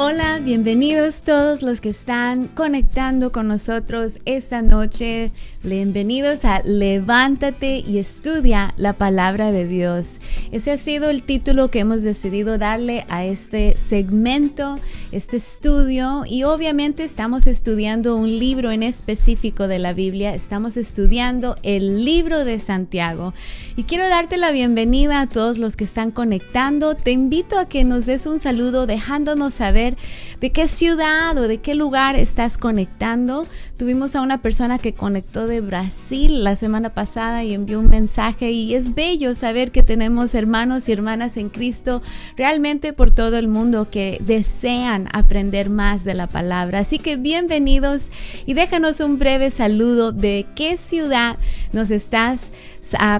Hola, bienvenidos todos los que están conectando con nosotros esta noche. Bienvenidos a Levántate y estudia la palabra de Dios. Ese ha sido el título que hemos decidido darle a este segmento, este estudio. Y obviamente estamos estudiando un libro en específico de la Biblia. Estamos estudiando el libro de Santiago. Y quiero darte la bienvenida a todos los que están conectando. Te invito a que nos des un saludo dejándonos saber de qué ciudad o de qué lugar estás conectando. Tuvimos a una persona que conectó de Brasil la semana pasada y envió un mensaje, y es bello saber que tenemos hermanos y hermanas en Cristo realmente por todo el mundo que desean aprender más de la palabra. Así que bienvenidos y déjanos un breve saludo de qué ciudad nos estás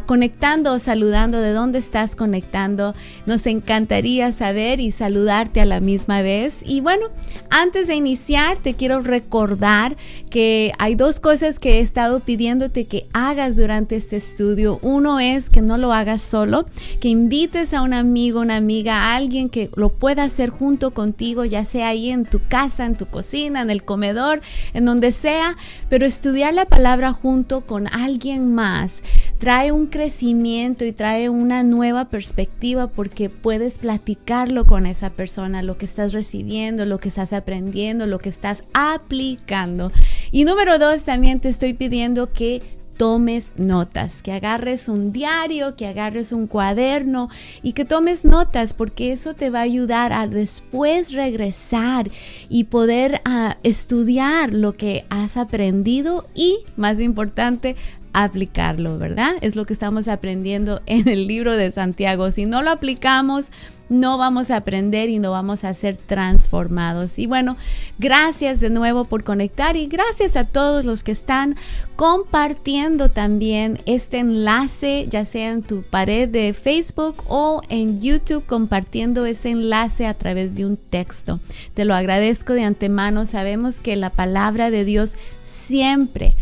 conectando o saludando, de dónde estás conectando. Nos encantaría saber y saludarte a la misma vez. Y bueno, antes de iniciar te quiero recordar que hay dos cosas que he estado pidiéndote que hagas durante este estudio. Uno es que no lo hagas solo, que invites a un amigo, una amiga, a alguien que lo pueda hacer junto contigo, ya sea ahí en tu casa, en tu cocina, en el comedor, en donde sea, pero estudiar la palabra junto con alguien más trae un crecimiento y trae una nueva perspectiva, porque puedes platicarlo con esa persona, lo que estás recibiendo, lo que estás aprendiendo, lo que estás aplicando. Y número 2, también te estoy pidiendo que tomes notas, que agarres un diario, que agarres un cuaderno y que tomes notas, porque eso te va a ayudar a después regresar y poder estudiar lo que has aprendido y, más importante, aplicarlo, ¿verdad? Es lo que estamos aprendiendo en el libro de Santiago. Si no lo aplicamos, no vamos a aprender y no vamos a ser transformados. Y bueno, gracias de nuevo por conectar, y gracias a todos los que están compartiendo también este enlace, ya sea en tu pared de Facebook o en YouTube, compartiendo ese enlace a través de un texto. Te lo agradezco de antemano. Sabemos que la palabra de Dios siempre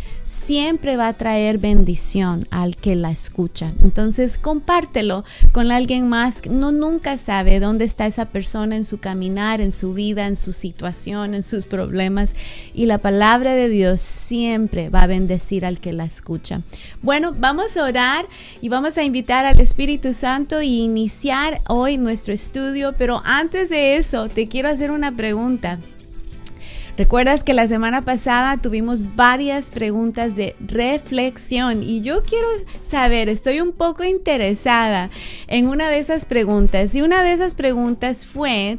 va a traer bendición al que la escucha. Entonces compártelo con alguien más. Uno nunca sabe dónde está esa persona en su caminar, en su vida, en su situación, en sus problemas, y la palabra de Dios siempre va a bendecir al que la escucha. Bueno, vamos a orar y vamos a invitar al Espíritu Santo y iniciar hoy nuestro estudio, pero antes de eso te quiero hacer una pregunta. ¿Recuerdas que la semana pasada tuvimos varias preguntas de reflexión? Y yo quiero saber, estoy un poco interesada en una de esas preguntas. Y una de esas preguntas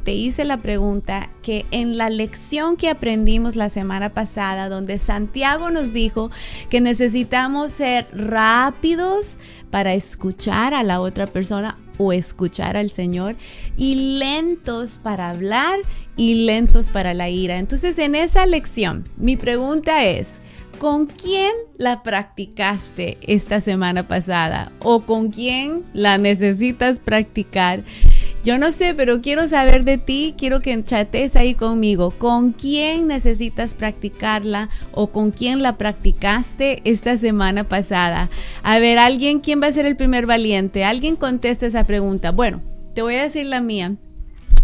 te hice la pregunta que en la lección que aprendimos la semana pasada, donde Santiago nos dijo que necesitamos ser rápidos para escuchar a la otra persona o escuchar al Señor, y lentos para hablar y lentos para la ira. Entonces, en esa lección, mi pregunta es: ¿con quién la practicaste esta semana pasada? ¿O con quién la necesitas practicar? Yo no sé, pero quiero saber de ti, quiero que chatees ahí conmigo. ¿Con quién necesitas practicarla o con quién la practicaste esta semana pasada? A ver, ¿quién va a ser el primer valiente? Alguien contesta esa pregunta. Bueno, te voy a decir la mía.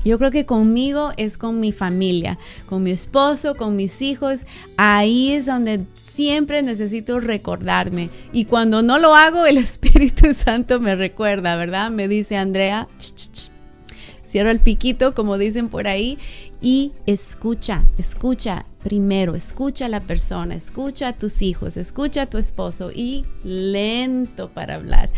Yo creo que conmigo es con mi familia, con mi esposo, con mis hijos. Ahí es donde siempre necesito recordarme. Y cuando no lo hago, el Espíritu Santo me recuerda, ¿verdad? Me dice: Andrea, cierra el piquito, como dicen por ahí, y escucha primero, escucha a la persona, escucha a tus hijos, escucha a tu esposo, y lento para hablar.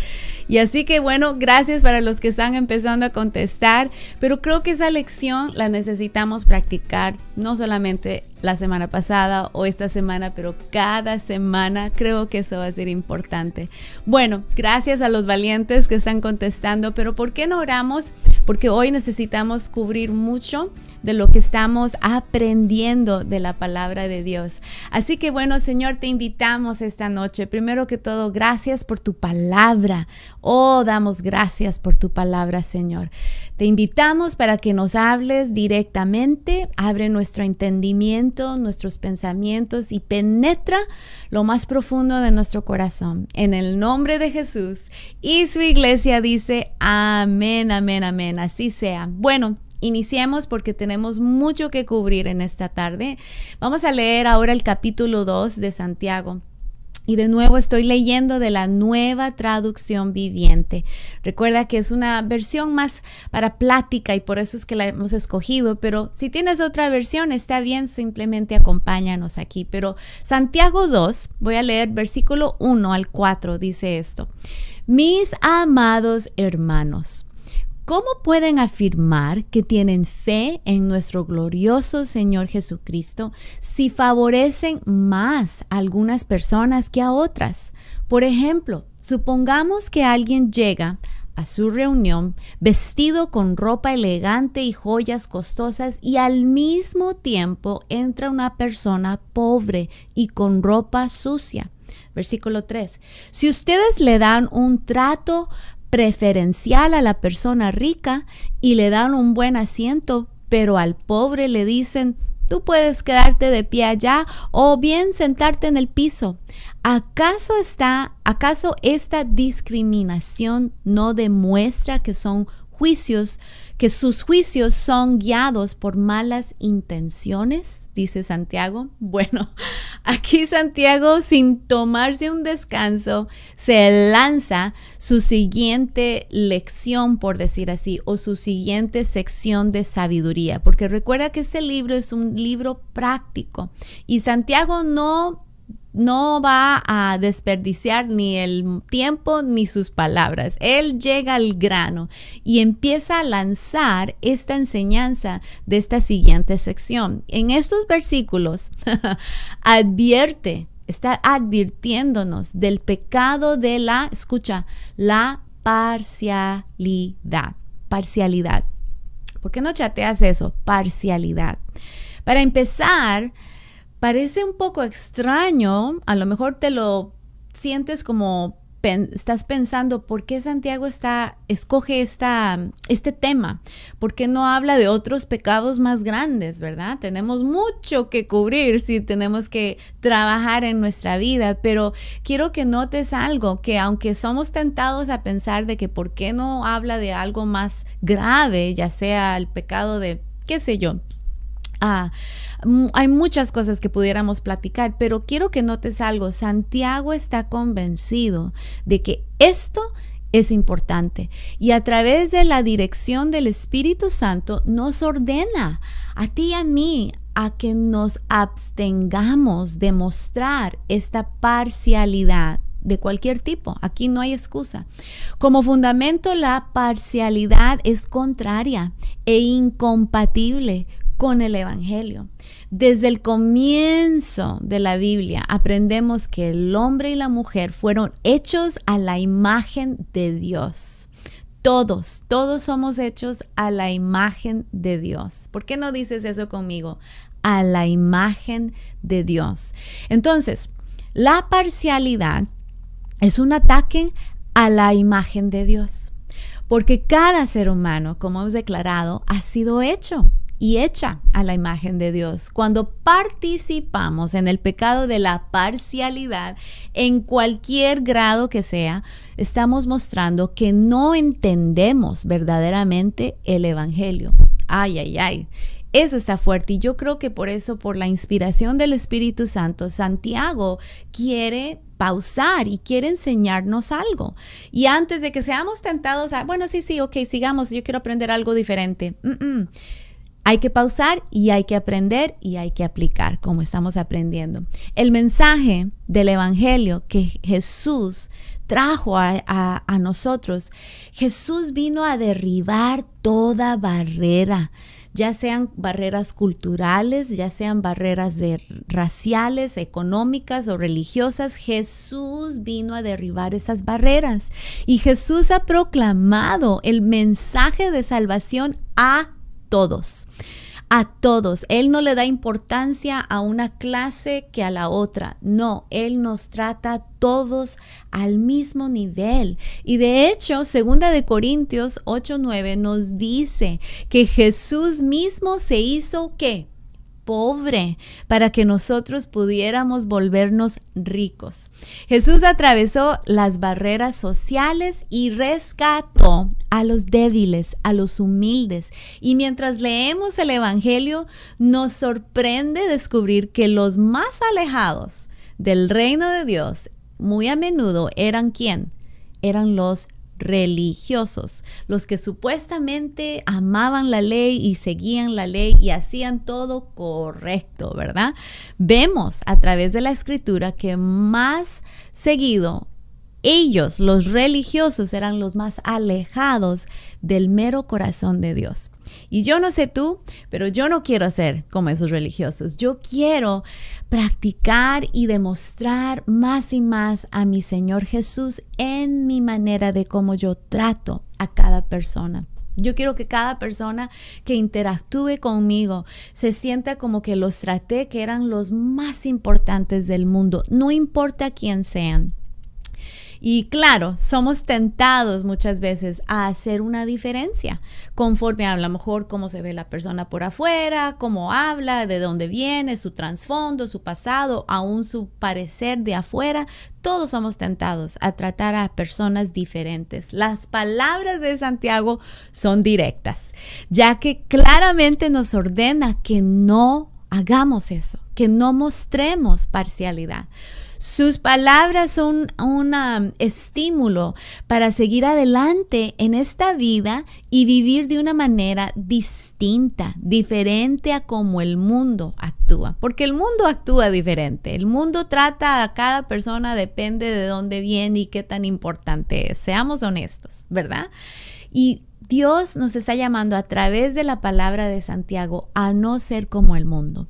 Y así que bueno, gracias para los que están empezando a contestar, pero creo que esa lección la necesitamos practicar, no solamente la semana pasada o esta semana, pero cada semana. Creo que eso va a ser importante. Bueno, gracias a los valientes que están contestando, pero ¿por qué no oramos? Porque hoy necesitamos cubrir mucho de lo que estamos aprendiendo de la palabra de Dios. Así que bueno, Señor, te invitamos esta noche. Primero que todo, gracias por tu palabra. Oh, damos gracias por tu palabra, Señor. Te invitamos para que nos hables directamente, abre nuestro entendimiento, nuestros pensamientos y penetra lo más profundo de nuestro corazón. En el nombre de Jesús. Y su iglesia dice amén, amén, amén. Así sea. Bueno, Iniciemos porque tenemos mucho que cubrir en esta tarde. Vamos a leer ahora el capítulo 2 de Santiago. Y de nuevo estoy leyendo de la Nueva Traducción Viviente. Recuerda que es una versión más para plática y por eso es que la hemos escogido. Pero si tienes otra versión, está bien, simplemente acompáñanos aquí. Pero Santiago 2, voy a leer versículo 1 al 4, dice esto. Mis amados hermanos, ¿cómo pueden afirmar que tienen fe en nuestro glorioso Señor Jesucristo si favorecen más a algunas personas que a otras? Por ejemplo, supongamos que alguien llega a su reunión vestido con ropa elegante y joyas costosas y al mismo tiempo entra una persona pobre y con ropa sucia. Versículo 3. Si ustedes le dan un trato preferencial a la persona rica y le dan un buen asiento, pero al pobre le dicen, tú puedes quedarte de pie allá o bien sentarte en el piso. ¿Acaso esta discriminación no demuestra que sus juicios son guiados por malas intenciones? Dice Santiago. Bueno, aquí Santiago, sin tomarse un descanso, se lanza su siguiente lección, por decir así, o su siguiente sección de sabiduría, porque recuerda que este libro es un libro práctico y Santiago no va a desperdiciar ni el tiempo ni sus palabras. Él llega al grano y empieza a lanzar esta enseñanza de esta siguiente sección. En estos versículos está advirtiéndonos del pecado de la parcialidad. Parcialidad. ¿Por qué no chateas eso? Parcialidad. Para empezar, parece un poco extraño, a lo mejor te lo sientes como estás pensando, ¿por qué Santiago escoge este tema? ¿Por qué no habla de otros pecados más grandes, verdad? Tenemos mucho que cubrir si tenemos que trabajar en nuestra vida, pero quiero que notes algo, que aunque somos tentados a pensar de que ¿por qué no habla de algo más grave, ya sea el pecado de, qué sé yo? Hay muchas cosas que pudiéramos platicar, pero quiero que notes algo. Santiago está convencido de que esto es importante y a través de la dirección del Espíritu Santo nos ordena a ti y a mí a que nos abstengamos de mostrar esta parcialidad de cualquier tipo. Aquí no hay excusa. Como fundamento, la parcialidad es contraria e incompatible con el Evangelio. Desde el comienzo de la Biblia aprendemos que el hombre y la mujer fueron hechos a la imagen de Dios. Todos somos hechos a la imagen de Dios. ¿Por qué no dices eso conmigo? A la imagen de Dios. Entonces, la parcialidad es un ataque a la imagen de Dios. Porque cada ser humano, como hemos declarado, ha sido hecho y hecha a la imagen de Dios. Cuando participamos en el pecado de la parcialidad, en cualquier grado que sea, estamos mostrando que no entendemos verdaderamente el Evangelio. Ay. Eso está fuerte y yo creo que por eso, por la inspiración del Espíritu Santo, Santiago quiere pausar y quiere enseñarnos algo. Y antes de que seamos tentados a, bueno, sí, ok, sigamos, yo quiero aprender algo diferente. Hay que pausar y hay que aprender y hay que aplicar como estamos aprendiendo. El mensaje del Evangelio que Jesús trajo a nosotros, Jesús vino a derribar toda barrera, ya sean barreras culturales, ya sean barreras raciales, económicas o religiosas. Jesús vino a derribar esas barreras y Jesús ha proclamado el mensaje de salvación a todos. Él no le da importancia a una clase que a la otra. No, Él nos trata a todos al mismo nivel. Y de hecho, 2 Corintios 8:9 nos dice que Jesús mismo se hizo ¿qué? pobre para que nosotros pudiéramos volvernos ricos. Jesús atravesó las barreras sociales y rescató a los débiles, a los humildes. Y mientras leemos el Evangelio, nos sorprende descubrir que los más alejados del reino de Dios muy a menudo eran ¿quién? Eran los religiosos, los que supuestamente amaban la ley y seguían la ley y hacían todo correcto, ¿verdad? Vemos a través de la escritura que más seguido ellos, los religiosos, eran los más alejados del mero corazón de Dios. Y yo no sé tú, pero yo no quiero ser como esos religiosos. Yo quiero practicar y demostrar más y más a mi Señor Jesús en mi manera de cómo yo trato a cada persona. Yo quiero que cada persona que interactúe conmigo se sienta como que los traté, que eran los más importantes del mundo, no importa quién sean. Y claro, somos tentados muchas veces a hacer una diferencia conforme a lo mejor cómo se ve la persona por afuera, cómo habla, de dónde viene, su trasfondo, su pasado, aún su parecer de afuera. Todos somos tentados a tratar a personas diferentes. Las palabras de Santiago son directas, ya que claramente nos ordena que no hagamos eso, que no mostremos parcialidad. Sus palabras son un estímulo para seguir adelante en esta vida y vivir de una manera distinta, diferente a como el mundo actúa. Porque el mundo actúa diferente. El mundo trata a cada persona, depende de dónde viene y qué tan importante es. Seamos honestos, ¿verdad? Y Dios nos está llamando a través de la palabra de Santiago a no ser como el mundo.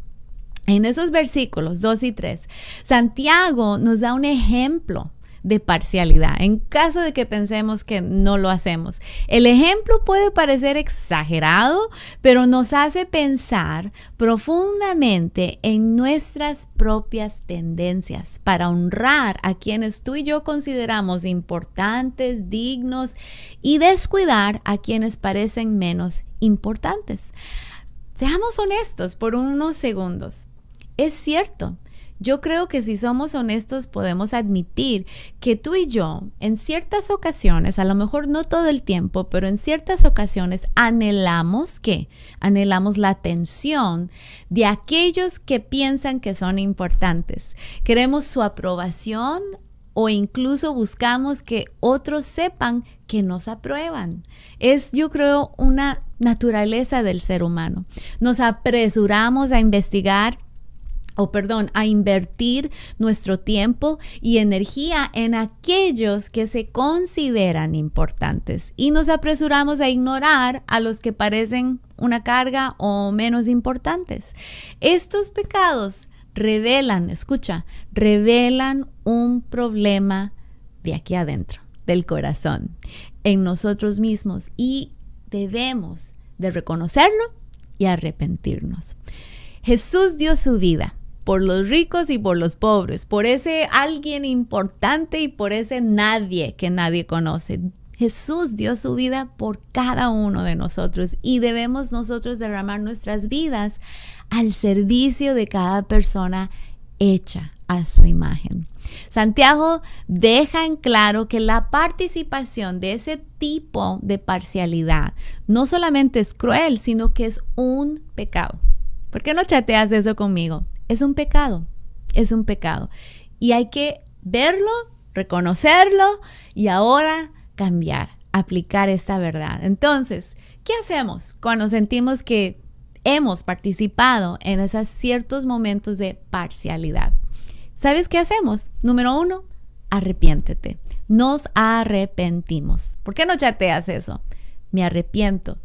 En esos versículos 2 y 3, Santiago nos da un ejemplo de parcialidad en caso de que pensemos que no lo hacemos. El ejemplo puede parecer exagerado, pero nos hace pensar profundamente en nuestras propias tendencias para honrar a quienes tú y yo consideramos importantes, dignos y descuidar a quienes parecen menos importantes. Seamos honestos por unos segundos. Es cierto, yo creo que si somos honestos podemos admitir que tú y yo en ciertas ocasiones, a lo mejor no todo el tiempo, pero en ciertas ocasiones anhelamos ¿qué? Anhelamos la atención de aquellos que piensan que son importantes. Queremos su aprobación o incluso buscamos que otros sepan que nos aprueban. Es, yo creo, una naturaleza del ser humano. Nos apresuramos a a invertir nuestro tiempo y energía en aquellos que se consideran importantes y nos apresuramos a ignorar a los que parecen una carga o menos importantes. Estos pecados revelan un problema de aquí adentro, del corazón, en nosotros mismos y debemos de reconocerlo y arrepentirnos. Jesús dio su vida por los ricos y por los pobres, por ese alguien importante y por ese nadie que nadie conoce. Jesús dio su vida por cada uno de nosotros y debemos nosotros derramar nuestras vidas al servicio de cada persona hecha a su imagen. Santiago deja en claro que la participación de ese tipo de parcialidad no solamente es cruel, sino que es un pecado. ¿Por qué no chateas eso conmigo? Es un pecado. Y hay que verlo, reconocerlo y ahora cambiar, aplicar esta verdad. Entonces, ¿qué hacemos cuando sentimos que hemos participado en esos ciertos momentos de parcialidad? ¿Sabes qué hacemos? Número 1, arrepiéntete. Nos arrepentimos. ¿Por qué no chateas eso? Me arrepiento.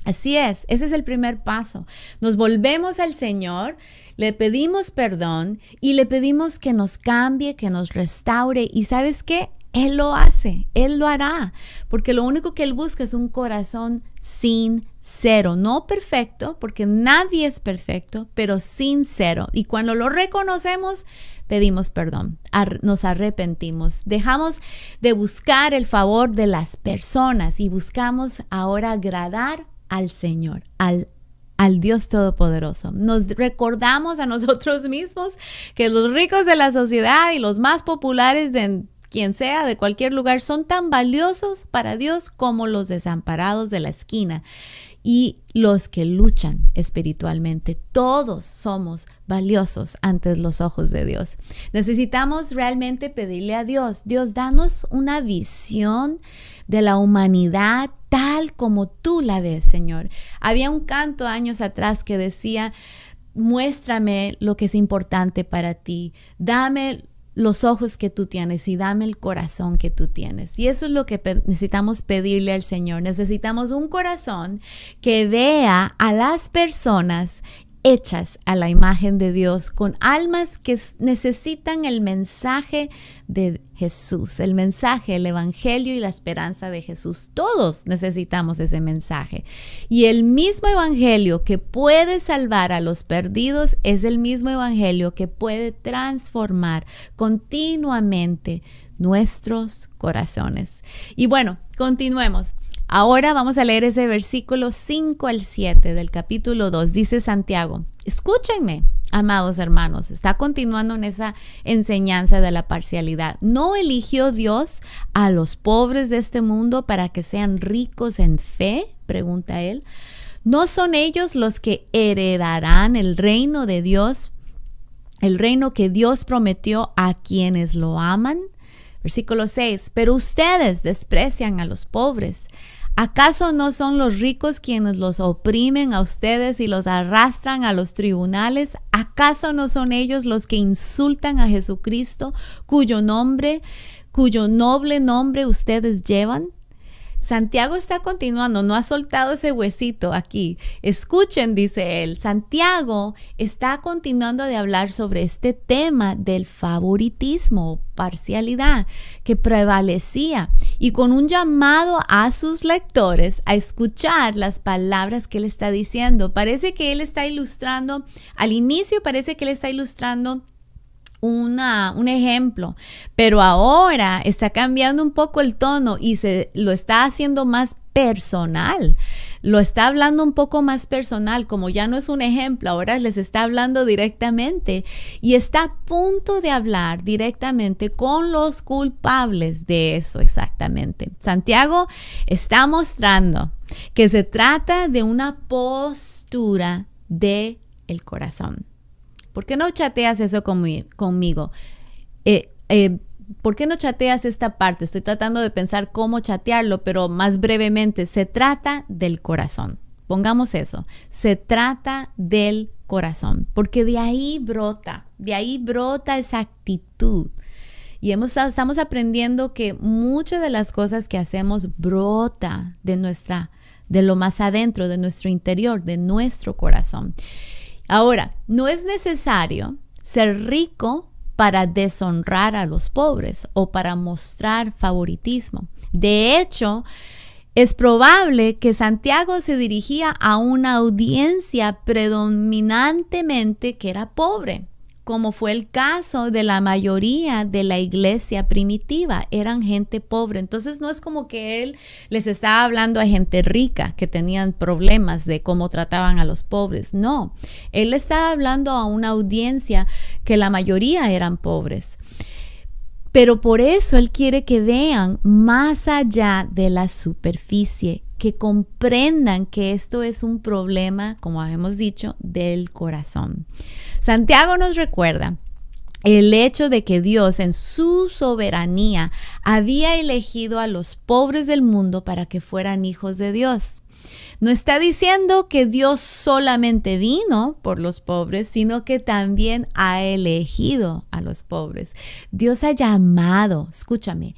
Así es, ese es el primer paso. Nos volvemos al Señor, le pedimos perdón y le pedimos que nos cambie, que nos restaure. ¿Y sabes qué? Él lo hace, Él lo hará, porque lo único que Él busca es un corazón sincero, no perfecto, porque nadie es perfecto, pero sincero. Y cuando lo reconocemos, pedimos perdón, nos arrepentimos, dejamos de buscar el favor de las personas y buscamos ahora agradar al Señor, al al Dios Todopoderoso. Nos recordamos a nosotros mismos que los ricos de la sociedad y los más populares de quien sea, de cualquier lugar, son tan valiosos para Dios como los desamparados de la esquina y los que luchan espiritualmente. Todos somos valiosos ante los ojos de Dios. Necesitamos realmente pedirle a Dios, Dios, danos una visión de la humanidad tal como tú la ves, Señor. Había un canto años atrás que decía, muéstrame lo que es importante para ti, dame los ojos que tú tienes y dame el corazón que tú tienes. Y eso es lo que necesitamos pedirle al Señor. Necesitamos un corazón que vea a las personas hechas a la imagen de Dios, con almas que necesitan el mensaje de Jesús, el mensaje, el evangelio y la esperanza de Jesús. Todos necesitamos ese mensaje. Y el mismo evangelio que puede salvar a los perdidos es el mismo evangelio que puede transformar continuamente nuestros corazones. Y bueno, continuemos. Ahora vamos a leer ese versículo 5 al 7 del capítulo 2. Dice Santiago, escúchenme, amados hermanos. Está continuando en esa enseñanza de la parcialidad. ¿No eligió Dios a los pobres de este mundo para que sean ricos en fe? Pregunta él. ¿No son ellos los que heredarán el reino de Dios, el reino que Dios prometió a quienes lo aman? Versículo 6. Pero ustedes desprecian a los pobres. ¿Acaso no son los ricos quienes los oprimen a ustedes y los arrastran a los tribunales? ¿Acaso no son ellos los que insultan a Jesucristo, cuyo noble nombre ustedes llevan? Santiago está continuando, no ha soltado ese huesito aquí. Escuchen, dice él, Santiago está continuando de hablar sobre este tema del favoritismo, parcialidad, que prevalecía, y con un llamado a sus lectores a escuchar las palabras que él está diciendo. Parece que él está ilustrando, al inicio parece que él está ilustrando un ejemplo, pero ahora está cambiando un poco el tono y lo está haciendo más personal. Lo está hablando un poco más personal, como ya no es un ejemplo, ahora les está hablando directamente y está a punto de hablar directamente con los culpables de eso exactamente. Santiago está mostrando que se trata de una postura del corazón. ¿Por qué no chateas eso conmigo? ¿Por qué no chateas esta parte? Estoy tratando de pensar cómo chatearlo, pero más brevemente, se trata del corazón. Pongamos eso. Se trata del corazón, porque de ahí brota esa actitud. Y estamos aprendiendo que muchas de las cosas que hacemos brota de lo más adentro, de nuestro interior, de nuestro corazón. Ahora, no es necesario ser rico para deshonrar a los pobres o para mostrar favoritismo. De hecho, es probable que Santiago se dirigía a una audiencia predominantemente que era pobre, como fue el caso de la mayoría de la iglesia primitiva, eran gente pobre. Entonces no es como que él les estaba hablando a gente rica que tenían problemas de cómo trataban a los pobres. No, él estaba hablando a una audiencia que la mayoría eran pobres. Pero por eso él quiere que vean más allá de la superficie, que comprendan que esto es un problema, como hemos dicho, del corazón. Santiago nos recuerda el hecho de que Dios en su soberanía había elegido a los pobres del mundo para que fueran hijos de Dios. No está diciendo que Dios solamente vino por los pobres, sino que también ha elegido a los pobres. Dios ha llamado, escúchame,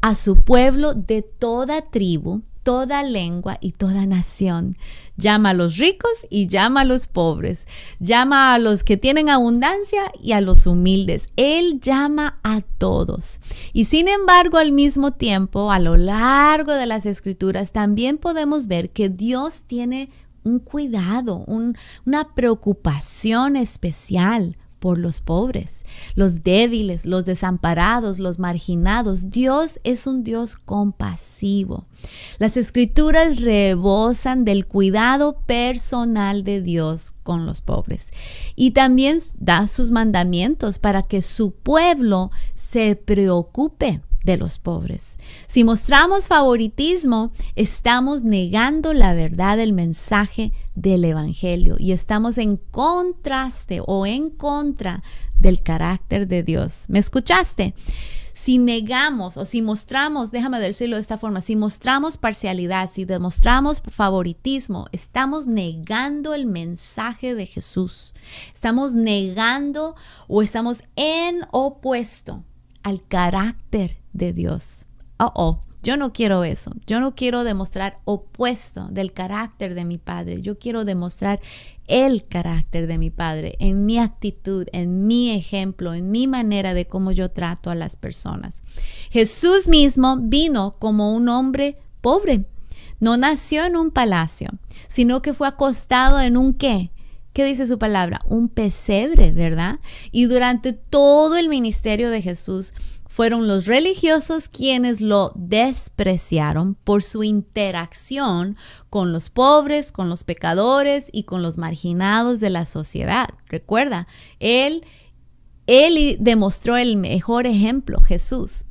a su pueblo de toda tribu, toda lengua y toda nación. Llama a los ricos y llama a los pobres. Llama a los que tienen abundancia y a los humildes. Él llama a todos. Y sin embargo, al mismo tiempo, a lo largo de las Escrituras, también podemos ver que Dios tiene un cuidado, una preocupación especial por los pobres, los débiles, los desamparados, los marginados. Dios es un Dios compasivo. Las Escrituras rebosan del cuidado personal de Dios con los pobres y también da sus mandamientos para que su pueblo se preocupe de los pobres. Si mostramos favoritismo, estamos negando la verdad del mensaje del Evangelio y estamos en contraste o en contra del carácter de Dios. ¿Me escuchaste? Si negamos o si mostramos, déjame decirlo de esta forma, si mostramos parcialidad, si demostramos favoritismo, estamos negando el mensaje de Jesús. Estamos negando o estamos en opuesto al carácter de Dios. Yo no quiero eso. Yo no quiero demostrar opuesto del carácter de mi Padre. Yo quiero demostrar el carácter de mi Padre en mi actitud, en mi ejemplo, en mi manera de cómo yo trato a las personas. Jesús mismo vino como un hombre pobre. No nació en un palacio, sino que fue acostado en un ¿qué? ¿Qué dice su palabra? Un pesebre, ¿verdad? Y durante todo el ministerio de Jesús fueron los religiosos quienes lo despreciaron por su interacción con los pobres, con los pecadores y con los marginados de la sociedad. Recuerda, él demostró el mejor ejemplo, Jesús.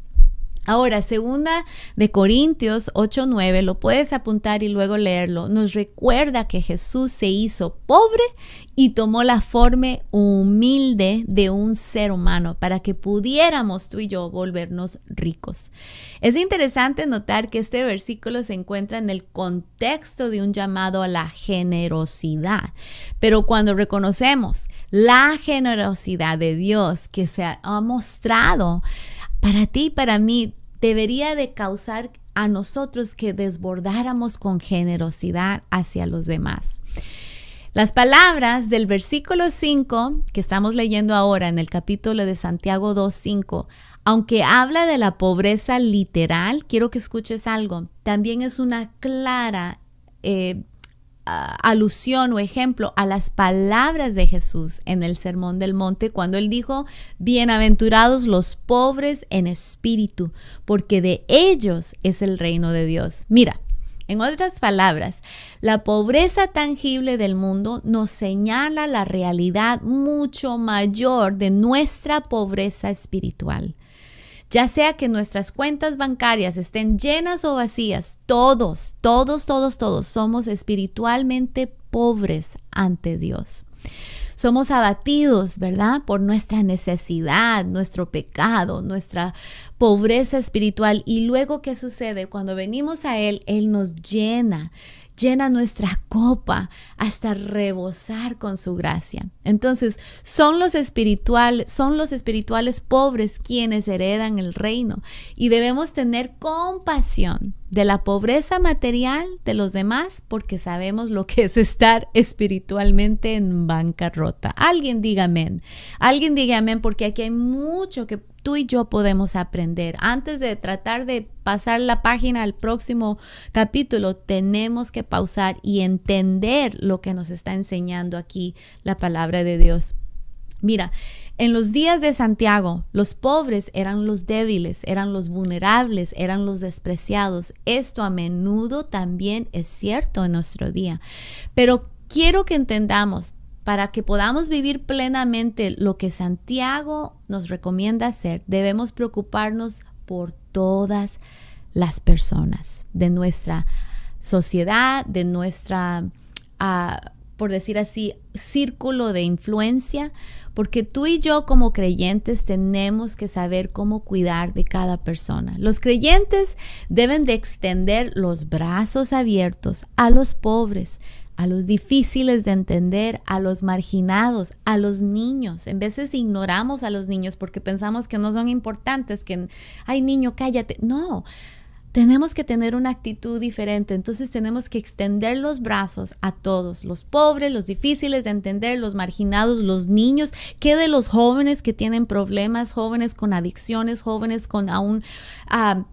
Ahora, 2 Corintios 8:9, lo puedes apuntar y luego leerlo, nos recuerda que Jesús se hizo pobre y tomó la forma humilde de un ser humano para que pudiéramos tú y yo volvernos ricos. Es interesante notar que este versículo se encuentra en el contexto de un llamado a la generosidad, pero cuando reconocemos la generosidad de Dios que se ha mostrado para ti y para mí, debería de causar a nosotros que desbordáramos con generosidad hacia los demás. Las palabras del versículo 5 que estamos leyendo ahora en el capítulo de Santiago 2:5, aunque habla de la pobreza literal, quiero que escuches algo. También es una clara alusión o ejemplo a las palabras de Jesús en el Sermón del Monte cuando él dijo: bienaventurados los pobres en espíritu, porque de ellos es el reino de Dios. Mira, en otras palabras, la pobreza tangible del mundo nos señala la realidad mucho mayor de nuestra pobreza espiritual. Ya sea que nuestras cuentas bancarias estén llenas o vacías, todos somos espiritualmente pobres ante Dios. Somos abatidos, ¿verdad? Por nuestra necesidad, nuestro pecado, nuestra pobreza espiritual. Y luego, ¿qué sucede? Cuando venimos a Él, Él nos llena nuestra copa hasta rebosar con su gracia. Entonces, son los espirituales pobres quienes heredan el reino y debemos tener compasión de la pobreza material de los demás porque sabemos lo que es estar espiritualmente en bancarrota. Alguien diga amén. Alguien diga amén, porque aquí hay mucho que tú y yo podemos aprender. Antes de tratar de pasar la página al próximo capítulo, tenemos que pausar y entender lo que nos está enseñando aquí la palabra de Dios. Mira, en los días de Santiago, los pobres eran los débiles, eran los vulnerables, eran los despreciados. Esto a menudo también es cierto en nuestro día. Pero quiero que entendamos, para que podamos vivir plenamente lo que Santiago nos recomienda hacer, debemos preocuparnos por todas las personas de nuestra sociedad, de nuestra, por decir así, círculo de influencia, porque tú y yo como creyentes tenemos que saber cómo cuidar de cada persona. Los creyentes deben de extender los brazos abiertos a los pobres, a los difíciles de entender, a los marginados, a los niños. En veces ignoramos a los niños porque pensamos que no son importantes, que, ay, niño, cállate. No, tenemos que tener una actitud diferente. Entonces tenemos que extender los brazos a todos, los pobres, los difíciles de entender, los marginados, los niños. ¿Qué de los jóvenes que tienen problemas, jóvenes con adicciones, jóvenes con aún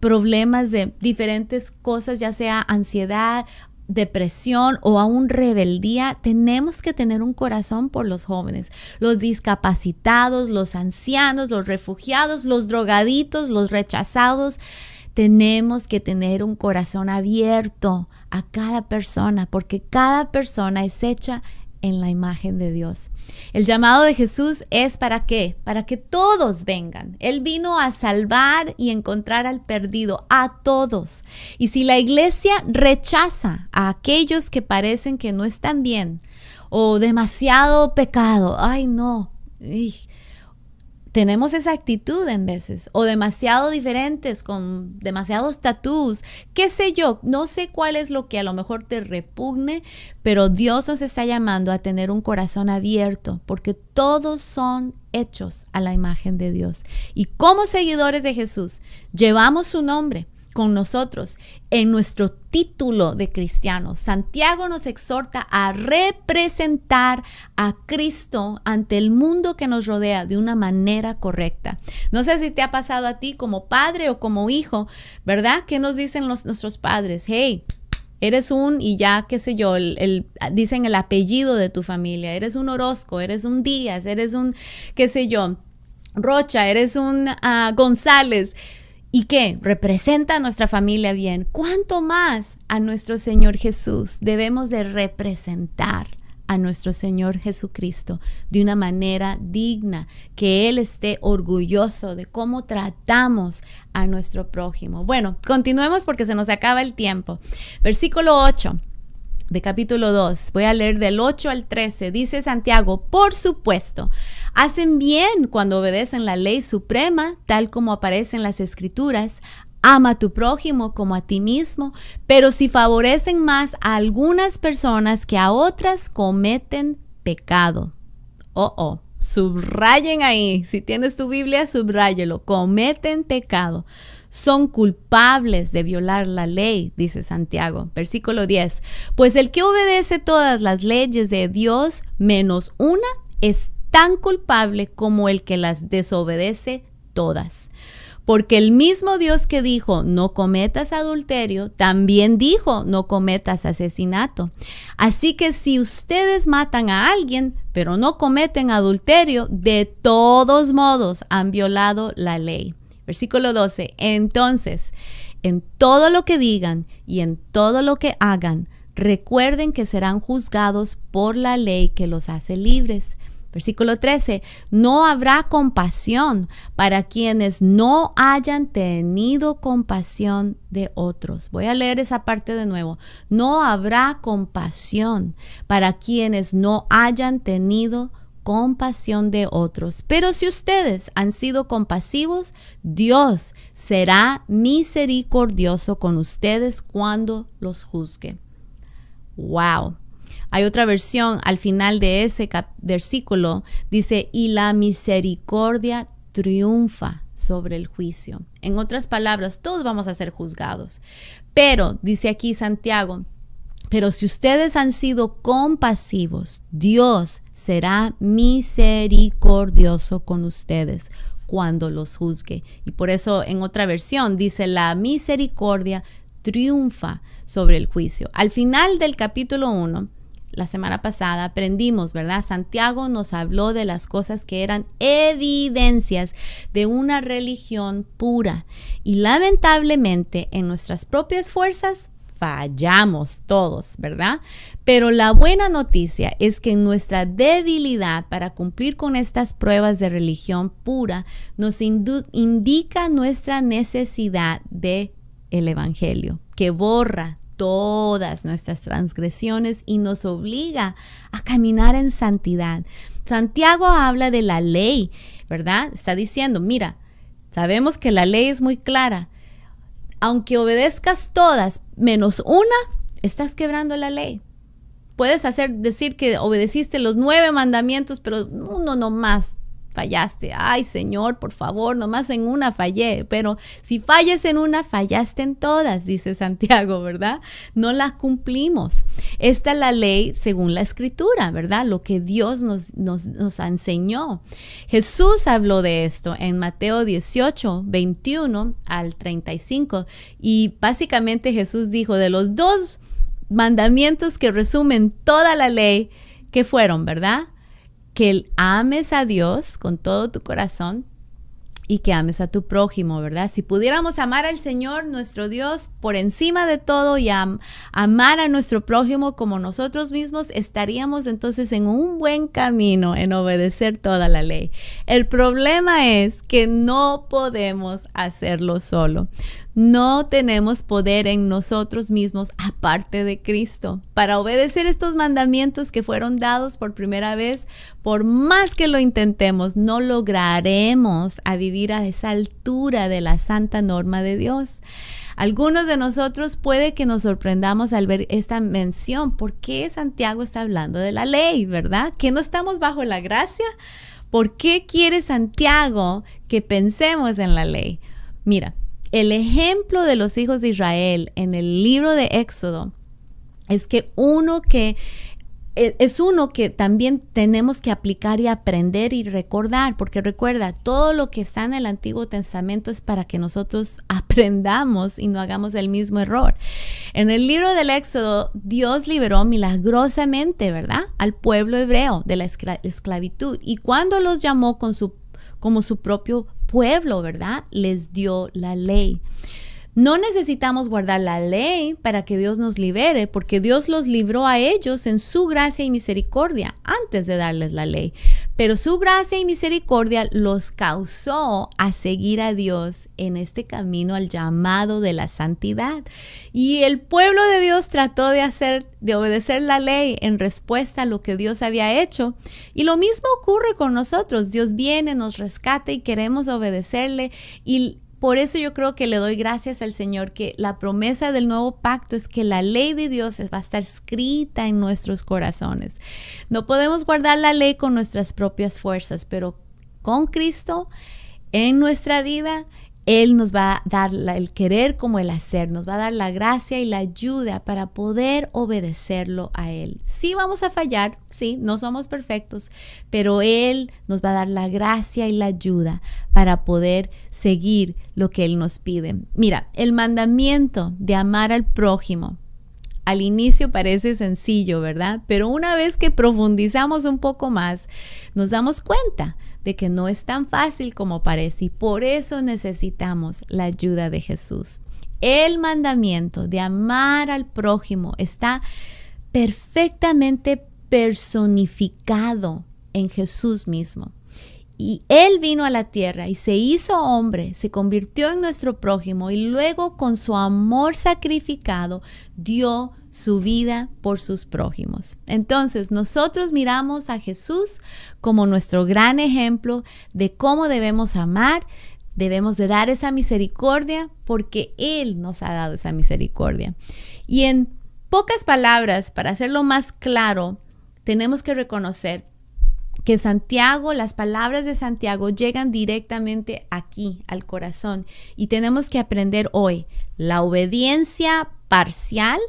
problemas de diferentes cosas, ya sea ansiedad depresión o aún rebeldía, tenemos que tener un corazón por los jóvenes, los discapacitados, los ancianos, los refugiados, los drogaditos, los rechazados. Tenemos que tener un corazón abierto a cada persona, porque cada persona es hecha en la imagen de Dios. El llamado de Jesús es ¿para qué? Para que todos vengan. Él vino a salvar y encontrar al perdido, a todos. Y si la iglesia rechaza a aquellos que parecen que no están bien o demasiado pecado, ay no, tenemos esa actitud en veces, o demasiado diferentes, con demasiados tatús, qué sé yo, no sé cuál es lo que a lo mejor te repugne, pero Dios nos está llamando a tener un corazón abierto, porque todos son hechos a la imagen de Dios. Y como seguidores de Jesús, llevamos su nombre con nosotros en nuestro título de cristianos. Santiago nos exhorta a representar a Cristo ante el mundo que nos rodea de una manera correcta. No sé si te ha pasado a ti como padre o como hijo, ¿verdad? ¿Qué nos dicen nuestros padres? Hey, eres un, y ya qué sé yo, dicen el apellido de tu familia, eres un Orozco, eres un Díaz, eres un, qué sé yo, Rocha, eres un González. ¿Y qué? Representa a nuestra familia bien. ¿Cuánto más a nuestro Señor Jesús debemos de representar a nuestro Señor Jesucristo de una manera digna, que Él esté orgulloso de cómo tratamos a nuestro prójimo? Bueno, continuemos porque se nos acaba el tiempo. Versículo 8 de capítulo 2, voy a leer del 8 al 13, dice Santiago: por supuesto, hacen bien cuando obedecen la ley suprema, tal como aparece en las Escrituras: ama a tu prójimo como a ti mismo. Pero si favorecen más a algunas personas que a otras, cometen pecado. Subrayen ahí, si tienes tu Biblia, subráyelo: cometen pecado. Son culpables de violar la ley, dice Santiago. Versículo 10. Pues el que obedece todas las leyes de Dios menos una es tan culpable como el que las desobedece todas. Porque el mismo Dios que dijo no cometas adulterio, también dijo no cometas asesinato. Así que si ustedes matan a alguien, pero no cometen adulterio, de todos modos han violado la ley. Versículo 12. Entonces, en todo lo que digan y en todo lo que hagan, recuerden que serán juzgados por la ley que los hace libres. Versículo 13. No habrá compasión para quienes no hayan tenido compasión de otros. Voy a leer esa parte de nuevo. No habrá compasión para quienes no hayan tenido compasión de otros. Pero si ustedes han sido compasivos, Dios será misericordioso con ustedes cuando los juzgue. Wow. Hay otra versión al final de ese versículo, dice: y la misericordia triunfa sobre el juicio. En otras palabras, todos vamos a ser juzgados. Pero, dice aquí Santiago, pero si ustedes han sido compasivos, Dios será misericordioso con ustedes cuando los juzgue. Y por eso en otra versión dice: la misericordia triunfa sobre el juicio. Al final del capítulo 1, la semana pasada aprendimos, ¿verdad? Santiago nos habló de las cosas que eran evidencias de una religión pura. Y lamentablemente en nuestras propias fuerzas fallamos todos, ¿verdad? Pero la buena noticia es que en nuestra debilidad para cumplir con estas pruebas de religión pura nos indica nuestra necesidad de el Evangelio, que borra todas nuestras transgresiones y nos obliga a caminar en santidad. Santiago habla de la ley, ¿verdad? Está diciendo, mira, sabemos que la ley es muy clara. Aunque obedezcas todas menos una, estás quebrando la ley. Puedes decir que obedeciste los 9 mandamientos, pero uno nomás fallaste. Ay, Señor, por favor, nomás en una fallé. Pero si fallas en una, fallaste en todas, dice Santiago, ¿verdad? No la cumplimos. Esta es la ley según la Escritura, ¿verdad? Lo que Dios nos enseñó. Jesús habló de esto en Mateo 18, 21 al 35. Y básicamente Jesús dijo, de los dos mandamientos que resumen toda la ley, que fueron, ¿verdad? Que ames a Dios con todo tu corazón y que ames a tu prójimo, ¿verdad? Si pudiéramos amar al Señor, nuestro Dios, por encima de todo y amar a nuestro prójimo como nosotros mismos, estaríamos entonces en un buen camino en obedecer toda la ley. El problema es que no podemos hacerlo solo. No tenemos poder en nosotros mismos aparte de Cristo. Para obedecer estos mandamientos que fueron dados por primera vez, por más que lo intentemos, no lograremos a vivir a esa altura de la santa norma de Dios. Algunos de nosotros puede que nos sorprendamos al ver esta mención. ¿Por qué Santiago está hablando de la ley, verdad? ¿Que no estamos bajo la gracia? ¿Por qué quiere Santiago que pensemos en la ley? Mira, el ejemplo de los hijos de Israel en el libro de Éxodo es uno que también tenemos que aplicar y aprender y recordar, porque recuerda, todo lo que está en el Antiguo Testamento es para que nosotros aprendamos y no hagamos el mismo error. En el libro del Éxodo, Dios liberó milagrosamente, ¿verdad?, al pueblo hebreo de la esclavitud, y cuando los llamó como su propio pueblo, ¿verdad?, les dio la ley. No necesitamos guardar la ley para que Dios nos libere, porque Dios los libró a ellos en su gracia y misericordia antes de darles la ley. Pero su gracia y misericordia los causó a seguir a Dios en este camino al llamado de la santidad. Y el pueblo de Dios trató de obedecer la ley en respuesta a lo que Dios había hecho. Y lo mismo ocurre con nosotros. Dios viene, nos rescata y queremos obedecerle, y por eso yo creo que le doy gracias al Señor que la promesa del nuevo pacto es que la ley de Dios va a estar escrita en nuestros corazones. No podemos guardar la ley con nuestras propias fuerzas, pero con Cristo en nuestra vida, Él nos va a dar el querer como el hacer, nos va a dar la gracia y la ayuda para poder obedecerlo a Él. Sí vamos a fallar, sí, no somos perfectos, pero Él nos va a dar la gracia y la ayuda para poder seguir lo que Él nos pide. Mira, el mandamiento de amar al prójimo al inicio parece sencillo, ¿verdad? Pero una vez que profundizamos un poco más, nos damos cuenta de que no es tan fácil como parece, y por eso necesitamos la ayuda de Jesús. El mandamiento de amar al prójimo está perfectamente personificado en Jesús mismo. Y Él vino a la tierra y se hizo hombre, se convirtió en nuestro prójimo, y luego con su amor sacrificado dio su vida por sus prójimos. Entonces nosotros miramos a Jesús como nuestro gran ejemplo de cómo debemos amar. Debemos de dar esa misericordia porque Él nos ha dado esa misericordia. Y en pocas palabras, para hacerlo más claro, tenemos que reconocer que Santiago, las palabras de Santiago llegan directamente aquí, al corazón, y tenemos que aprender hoy, la obediencia parcial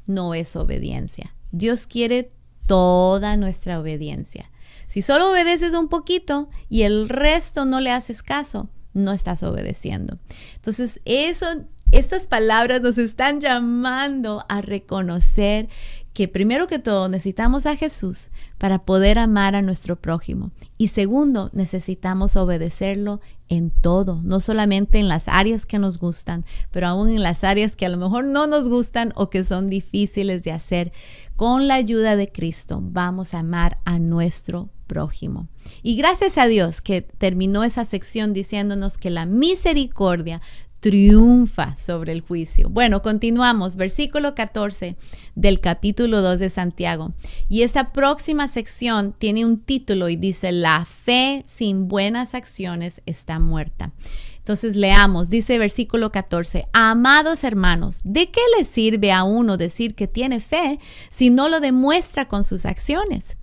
no es obediencia. Dios quiere toda nuestra obediencia. Si solo obedeces un poquito y el resto no le haces caso, no estás obedeciendo. Entonces, estas palabras nos están llamando a reconocer que primero que todo necesitamos a Jesús para poder amar a nuestro prójimo. Y segundo, necesitamos obedecerlo en todo, no solamente en las áreas que nos gustan, pero aún en las áreas que a lo mejor no nos gustan o que son difíciles de hacer. Con la ayuda de Cristo vamos a amar a nuestro prójimo. Y gracias a Dios que terminó esa sección diciéndonos que la misericordia triunfa sobre el juicio. Bueno, continuamos, versículo 14 del capítulo 2 de Santiago. Y esta próxima sección tiene un título y dice: la fe sin buenas acciones está muerta. Entonces leamos, dice versículo 14: amados hermanos, ¿de qué le sirve a uno decir que tiene fe si no lo demuestra con sus acciones?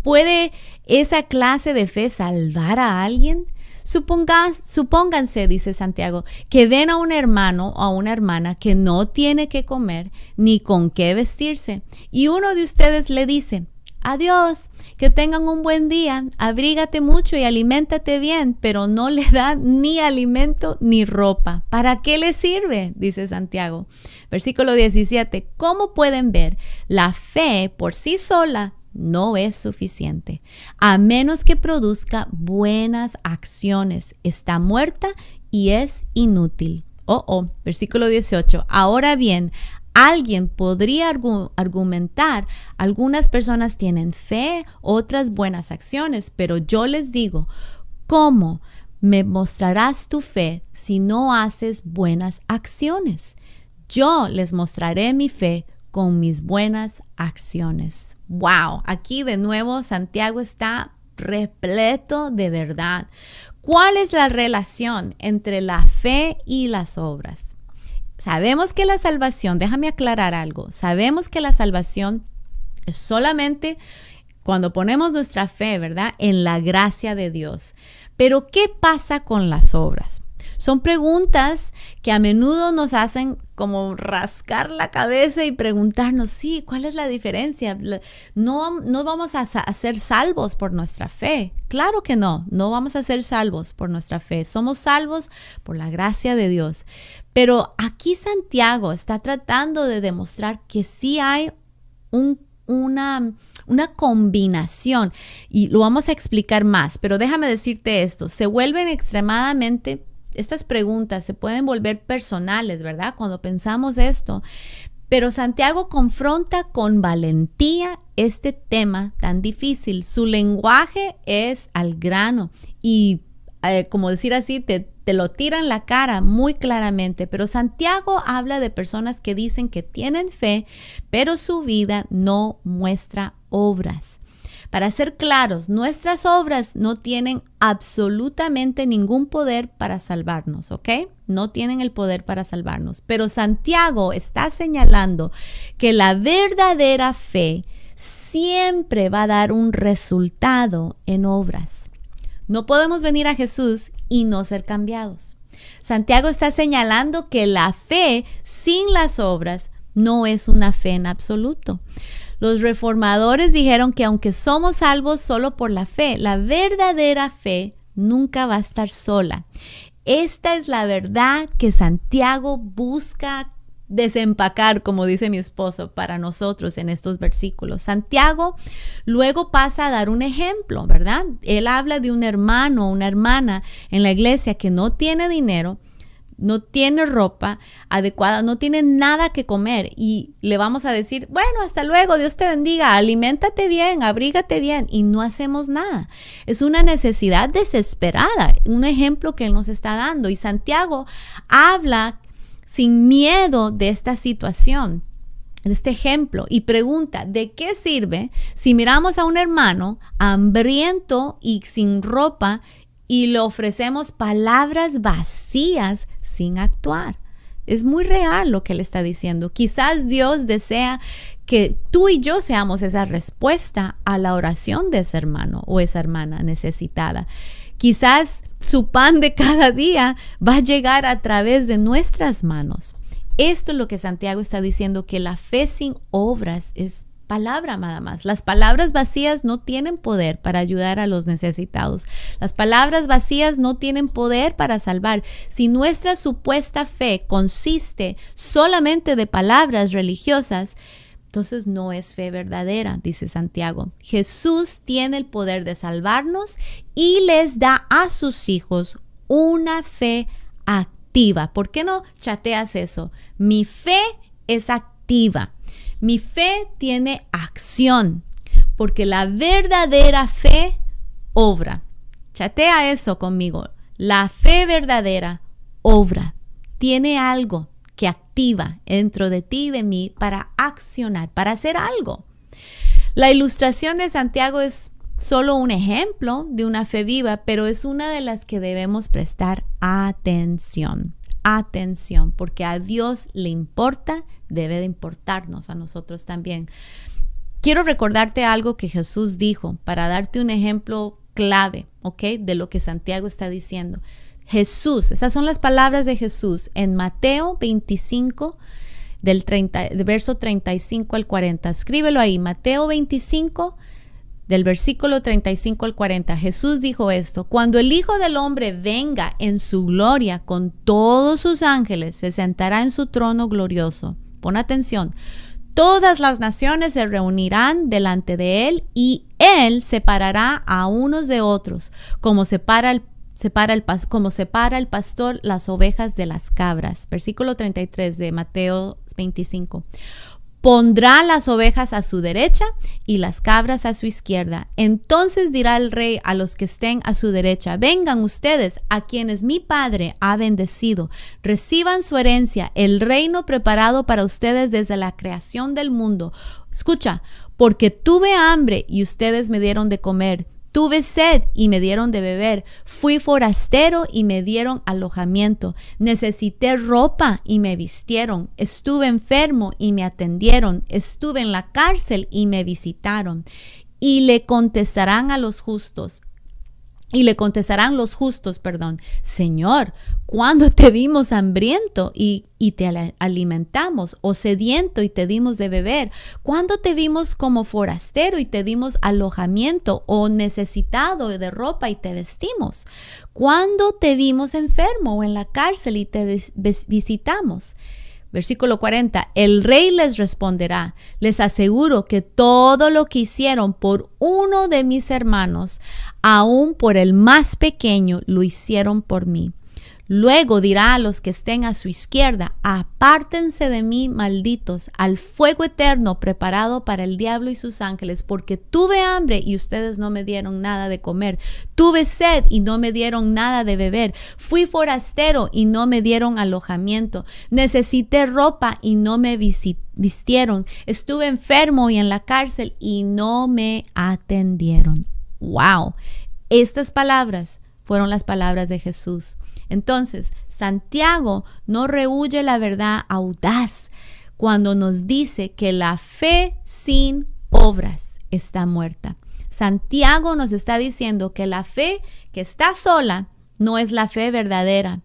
¿Puede esa clase de fe salvar a alguien? Supónganse, dice Santiago, que ven a un hermano o a una hermana que no tiene qué comer ni con qué vestirse, y uno de ustedes le dice: adiós, que tengan un buen día, abrígate mucho y aliméntate bien, pero no le da ni alimento ni ropa. ¿Para qué le sirve? Dice Santiago. Versículo 17, ¿cómo pueden ver? La fe por sí sola no es suficiente, a menos que produzca buenas acciones. Está muerta y es inútil. Versículo 18, ahora bien, alguien podría argumentar, algunas personas tienen fe, otras buenas acciones, pero yo les digo, ¿cómo me mostrarás tu fe si no haces buenas acciones? Yo les mostraré mi fe con mis buenas acciones. ¡Wow! Aquí de nuevo Santiago está repleto de verdad. ¿Cuál es la relación entre la fe y las obras? Sabemos que la salvación, déjame aclarar algo, sabemos que la salvación es solamente cuando ponemos nuestra fe, ¿verdad?, en la gracia de Dios. Pero ¿qué pasa con las obras? Son preguntas que a menudo nos hacen como rascar la cabeza y preguntarnos, sí, ¿cuál es la diferencia? No vamos a ser salvos por nuestra fe. Claro que no vamos a ser salvos por nuestra fe. Somos salvos por la gracia de Dios. Pero aquí Santiago está tratando de demostrar que sí hay una combinación, y lo vamos a explicar más, pero déjame decirte esto, estas preguntas se pueden volver personales, ¿verdad? Cuando pensamos esto, pero Santiago confronta con valentía este tema tan difícil. Su lenguaje es al grano y, como decir así, te lo tira en la cara muy claramente, pero Santiago habla de personas que dicen que tienen fe, pero su vida no muestra obras. Para ser claros, nuestras obras no tienen absolutamente ningún poder para salvarnos, ¿ok? No tienen el poder para salvarnos. Pero Santiago está señalando que la verdadera fe siempre va a dar un resultado en obras. No podemos venir a Jesús y no ser cambiados. Santiago está señalando que la fe sin las obras no es una fe en absoluto. Los reformadores dijeron que aunque somos salvos solo por la fe, la verdadera fe nunca va a estar sola. Esta es la verdad que Santiago busca desempacar, como dice mi esposo, para nosotros en estos versículos. Santiago luego pasa a dar un ejemplo, ¿verdad? Él habla de un hermano o una hermana en la iglesia que no tiene dinero, no tiene ropa adecuada, no tiene nada que comer, y le vamos a decir, bueno, hasta luego, Dios te bendiga, aliméntate bien, abrígate bien, y no hacemos nada. Es una necesidad desesperada, un ejemplo que él nos está dando, y Santiago habla sin miedo de esta situación, de este ejemplo, y pregunta, ¿de qué sirve si miramos a un hermano hambriento y sin ropa y le ofrecemos palabras vacías sin actuar? Es muy real lo que él está diciendo. Quizás Dios desea que tú y yo seamos esa respuesta a la oración de ese hermano o esa hermana necesitada. Quizás su pan de cada día va a llegar a través de nuestras manos. Esto es lo que Santiago está diciendo, que la fe sin obras es palabra nada más. Las palabras vacías no tienen poder para ayudar a los necesitados. Las palabras vacías no tienen poder para salvar. Si nuestra supuesta fe consiste solamente de palabras religiosas, entonces no es fe verdadera, dice Santiago. Jesús tiene el poder de salvarnos y les da a sus hijos una fe activa. ¿Por qué no chateas eso? Mi fe es activa. Mi fe tiene acción, porque la verdadera fe obra. Chatea eso conmigo. La fe verdadera obra. Tiene algo que activa dentro de ti y de mí para accionar, para hacer algo. La ilustración de Santiago es solo un ejemplo de una fe viva, pero es una de las que debemos prestar atención. Atención, porque a Dios le importa, debe de importarnos a nosotros también. Quiero recordarte algo que Jesús dijo para darte un ejemplo clave, ¿ok?, de lo que Santiago está diciendo. Jesús, esas son las palabras de Jesús en Mateo 25, del verso 35 al 40. Escríbelo ahí, Mateo 25, Del versículo 35 al 40, Jesús dijo esto: cuando el Hijo del Hombre venga en su gloria con todos sus ángeles, se sentará en su trono glorioso. Pon atención. Todas las naciones se reunirán delante de él y él separará a unos de otros, como separa el pastor las ovejas de las cabras. Versículo 33 de Mateo 25. Pondrá las ovejas a su derecha y las cabras a su izquierda. Entonces dirá el rey a los que estén a su derecha: vengan ustedes, a quienes mi Padre ha bendecido. Reciban su herencia, el reino preparado para ustedes desde la creación del mundo. Escucha, porque tuve hambre y ustedes me dieron de comer. Tuve sed y me dieron de beber. Fui forastero y me dieron alojamiento. Necesité ropa y me vistieron. Estuve enfermo y me atendieron. Estuve en la cárcel y me visitaron. Y le contestarán los justos, Señor, ¿cuándo te vimos hambriento y te alimentamos, o sediento y te dimos de beber? ¿Cuándo te vimos como forastero y te dimos alojamiento, o necesitado de ropa y te vestimos? ¿Cuándo te vimos enfermo o en la cárcel y te visitamos? Versículo 40, el rey les responderá: les aseguro que todo lo que hicieron por uno de mis hermanos, aun por el más pequeño, lo hicieron por mí. Luego dirá a los que estén a su izquierda: apártense de mí, malditos, al fuego eterno preparado para el diablo y sus ángeles, porque tuve hambre y ustedes no me dieron nada de comer. Tuve sed y no me dieron nada de beber. Fui forastero y no me dieron alojamiento. Necesité ropa y no me vistieron. Estuve enfermo y en la cárcel y no me atendieron. ¡Wow! Estas palabras fueron las palabras de Jesús. Entonces, Santiago no rehúye la verdad audaz cuando nos dice que la fe sin obras está muerta. Santiago nos está diciendo que la fe que está sola no es la fe verdadera.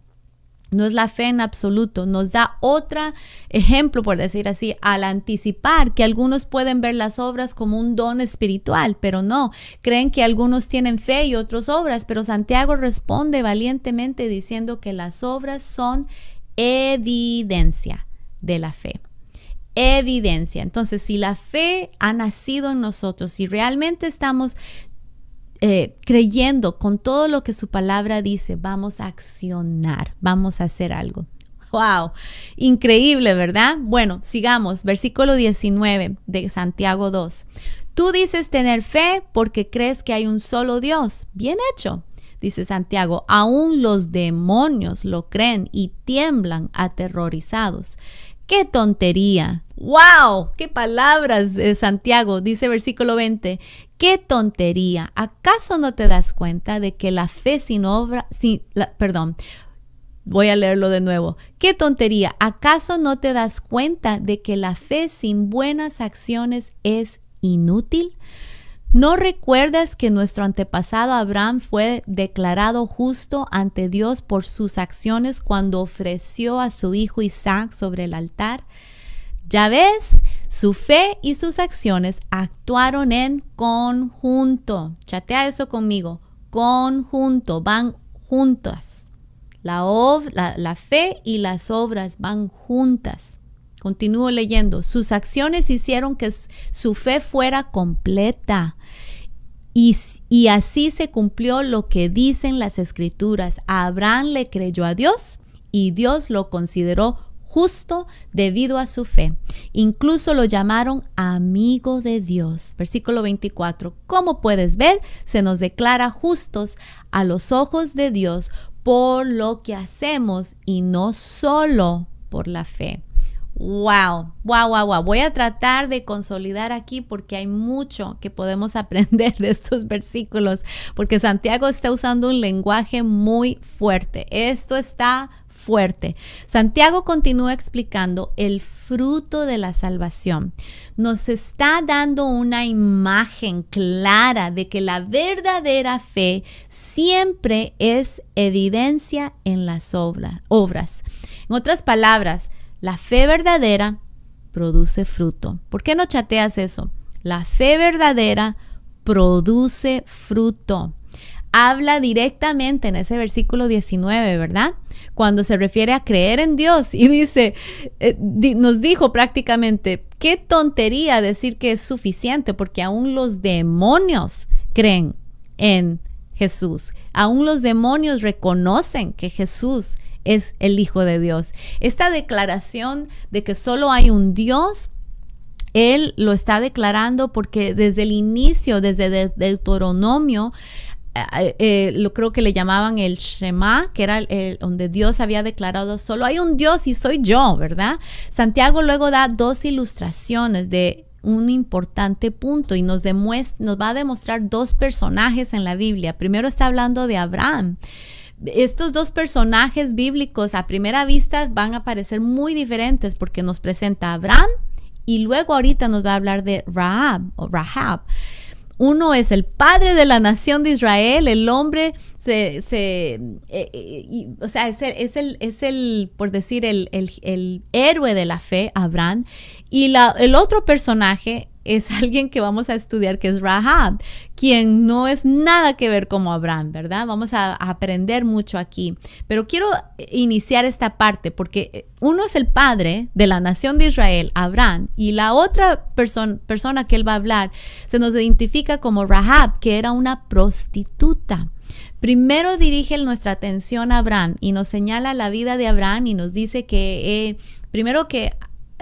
No es la fe en absoluto. Nos da otro ejemplo, por decir así, al anticipar que algunos pueden ver las obras como un don espiritual, pero no. Creen que algunos tienen fe y otros obras, pero Santiago responde valientemente diciendo que las obras son evidencia de la fe. Evidencia. Entonces, si la fe ha nacido en nosotros, si realmente estamos creyendo con todo lo que su palabra dice, vamos a accionar, vamos a hacer algo. ¡Wow! Increíble, ¿verdad? Bueno, sigamos. Versículo 19 de Santiago 2. Tú dices tener fe porque crees que hay un solo Dios. Bien hecho, dice Santiago. Aún los demonios lo creen y tiemblan aterrorizados. ¡Qué tontería! ¡Wow! ¡Qué palabras de Santiago! Dice versículo 20. ¡Qué tontería! ¿Acaso no te das cuenta de que la fe sin obra... Voy a leerlo de nuevo. ¡Qué tontería! ¿Acaso no te das cuenta de que la fe sin buenas acciones es inútil? ¿No recuerdas que nuestro antepasado Abraham fue declarado justo ante Dios por sus acciones cuando ofreció a su hijo Isaac sobre el altar? Ya ves, su fe y sus acciones actuaron en conjunto. Chatea eso conmigo. Conjunto, van juntas. La fe y las obras van juntas. Continúo leyendo. Sus acciones hicieron que su fe fuera completa. Y así se cumplió lo que dicen las Escrituras. Abraham le creyó a Dios y Dios lo consideró justo debido a su fe. Incluso lo llamaron amigo de Dios. Versículo 24. Como puedes ver, se nos declara justos a los ojos de Dios por lo que hacemos y no solo por la fe. Wow. Voy a tratar de consolidar aquí porque hay mucho que podemos aprender de estos versículos, porque Santiago está usando un lenguaje muy fuerte. Esto está fuerte. Santiago continúa explicando el fruto de la salvación. Nos está dando una imagen clara de que la verdadera fe siempre es evidencia en las obras. En otras palabras, la fe verdadera produce fruto. ¿Por qué no chateas eso? La fe verdadera produce fruto. Habla directamente en ese versículo 19, ¿verdad? Cuando se refiere a creer en Dios y dice, nos dijo prácticamente, qué tontería decir que es suficiente, porque aún los demonios creen en Jesús. Aún los demonios reconocen que Jesús es el Hijo de Dios. Esta declaración de que solo hay un Dios, Él lo está declarando porque desde el inicio, desde Deuteronomio, lo creo que le llamaban el Shema, que era donde Dios había declarado solo hay un Dios y soy yo, ¿verdad? Santiago luego da dos ilustraciones de un importante punto y nos va a demostrar dos personajes en la Biblia. Primero está hablando de Abraham. Estos dos personajes bíblicos a primera vista van a parecer muy diferentes porque nos presenta a Abraham y luego ahorita nos va a hablar de Rahab. Uno es el padre de la nación de Israel, el hombre, es el por decir, el héroe de la fe, Abraham. Y el otro personaje es alguien que vamos a estudiar, que es Rahab, quien no es nada que ver como Abraham, ¿verdad? Vamos a aprender mucho aquí. Pero quiero iniciar esta parte porque uno es el padre de la nación de Israel, Abraham, y la otra persona que él va a hablar se nos identifica como Rahab, que era una prostituta. Primero dirige nuestra atención a Abraham y nos señala la vida de Abraham y nos dice que primero que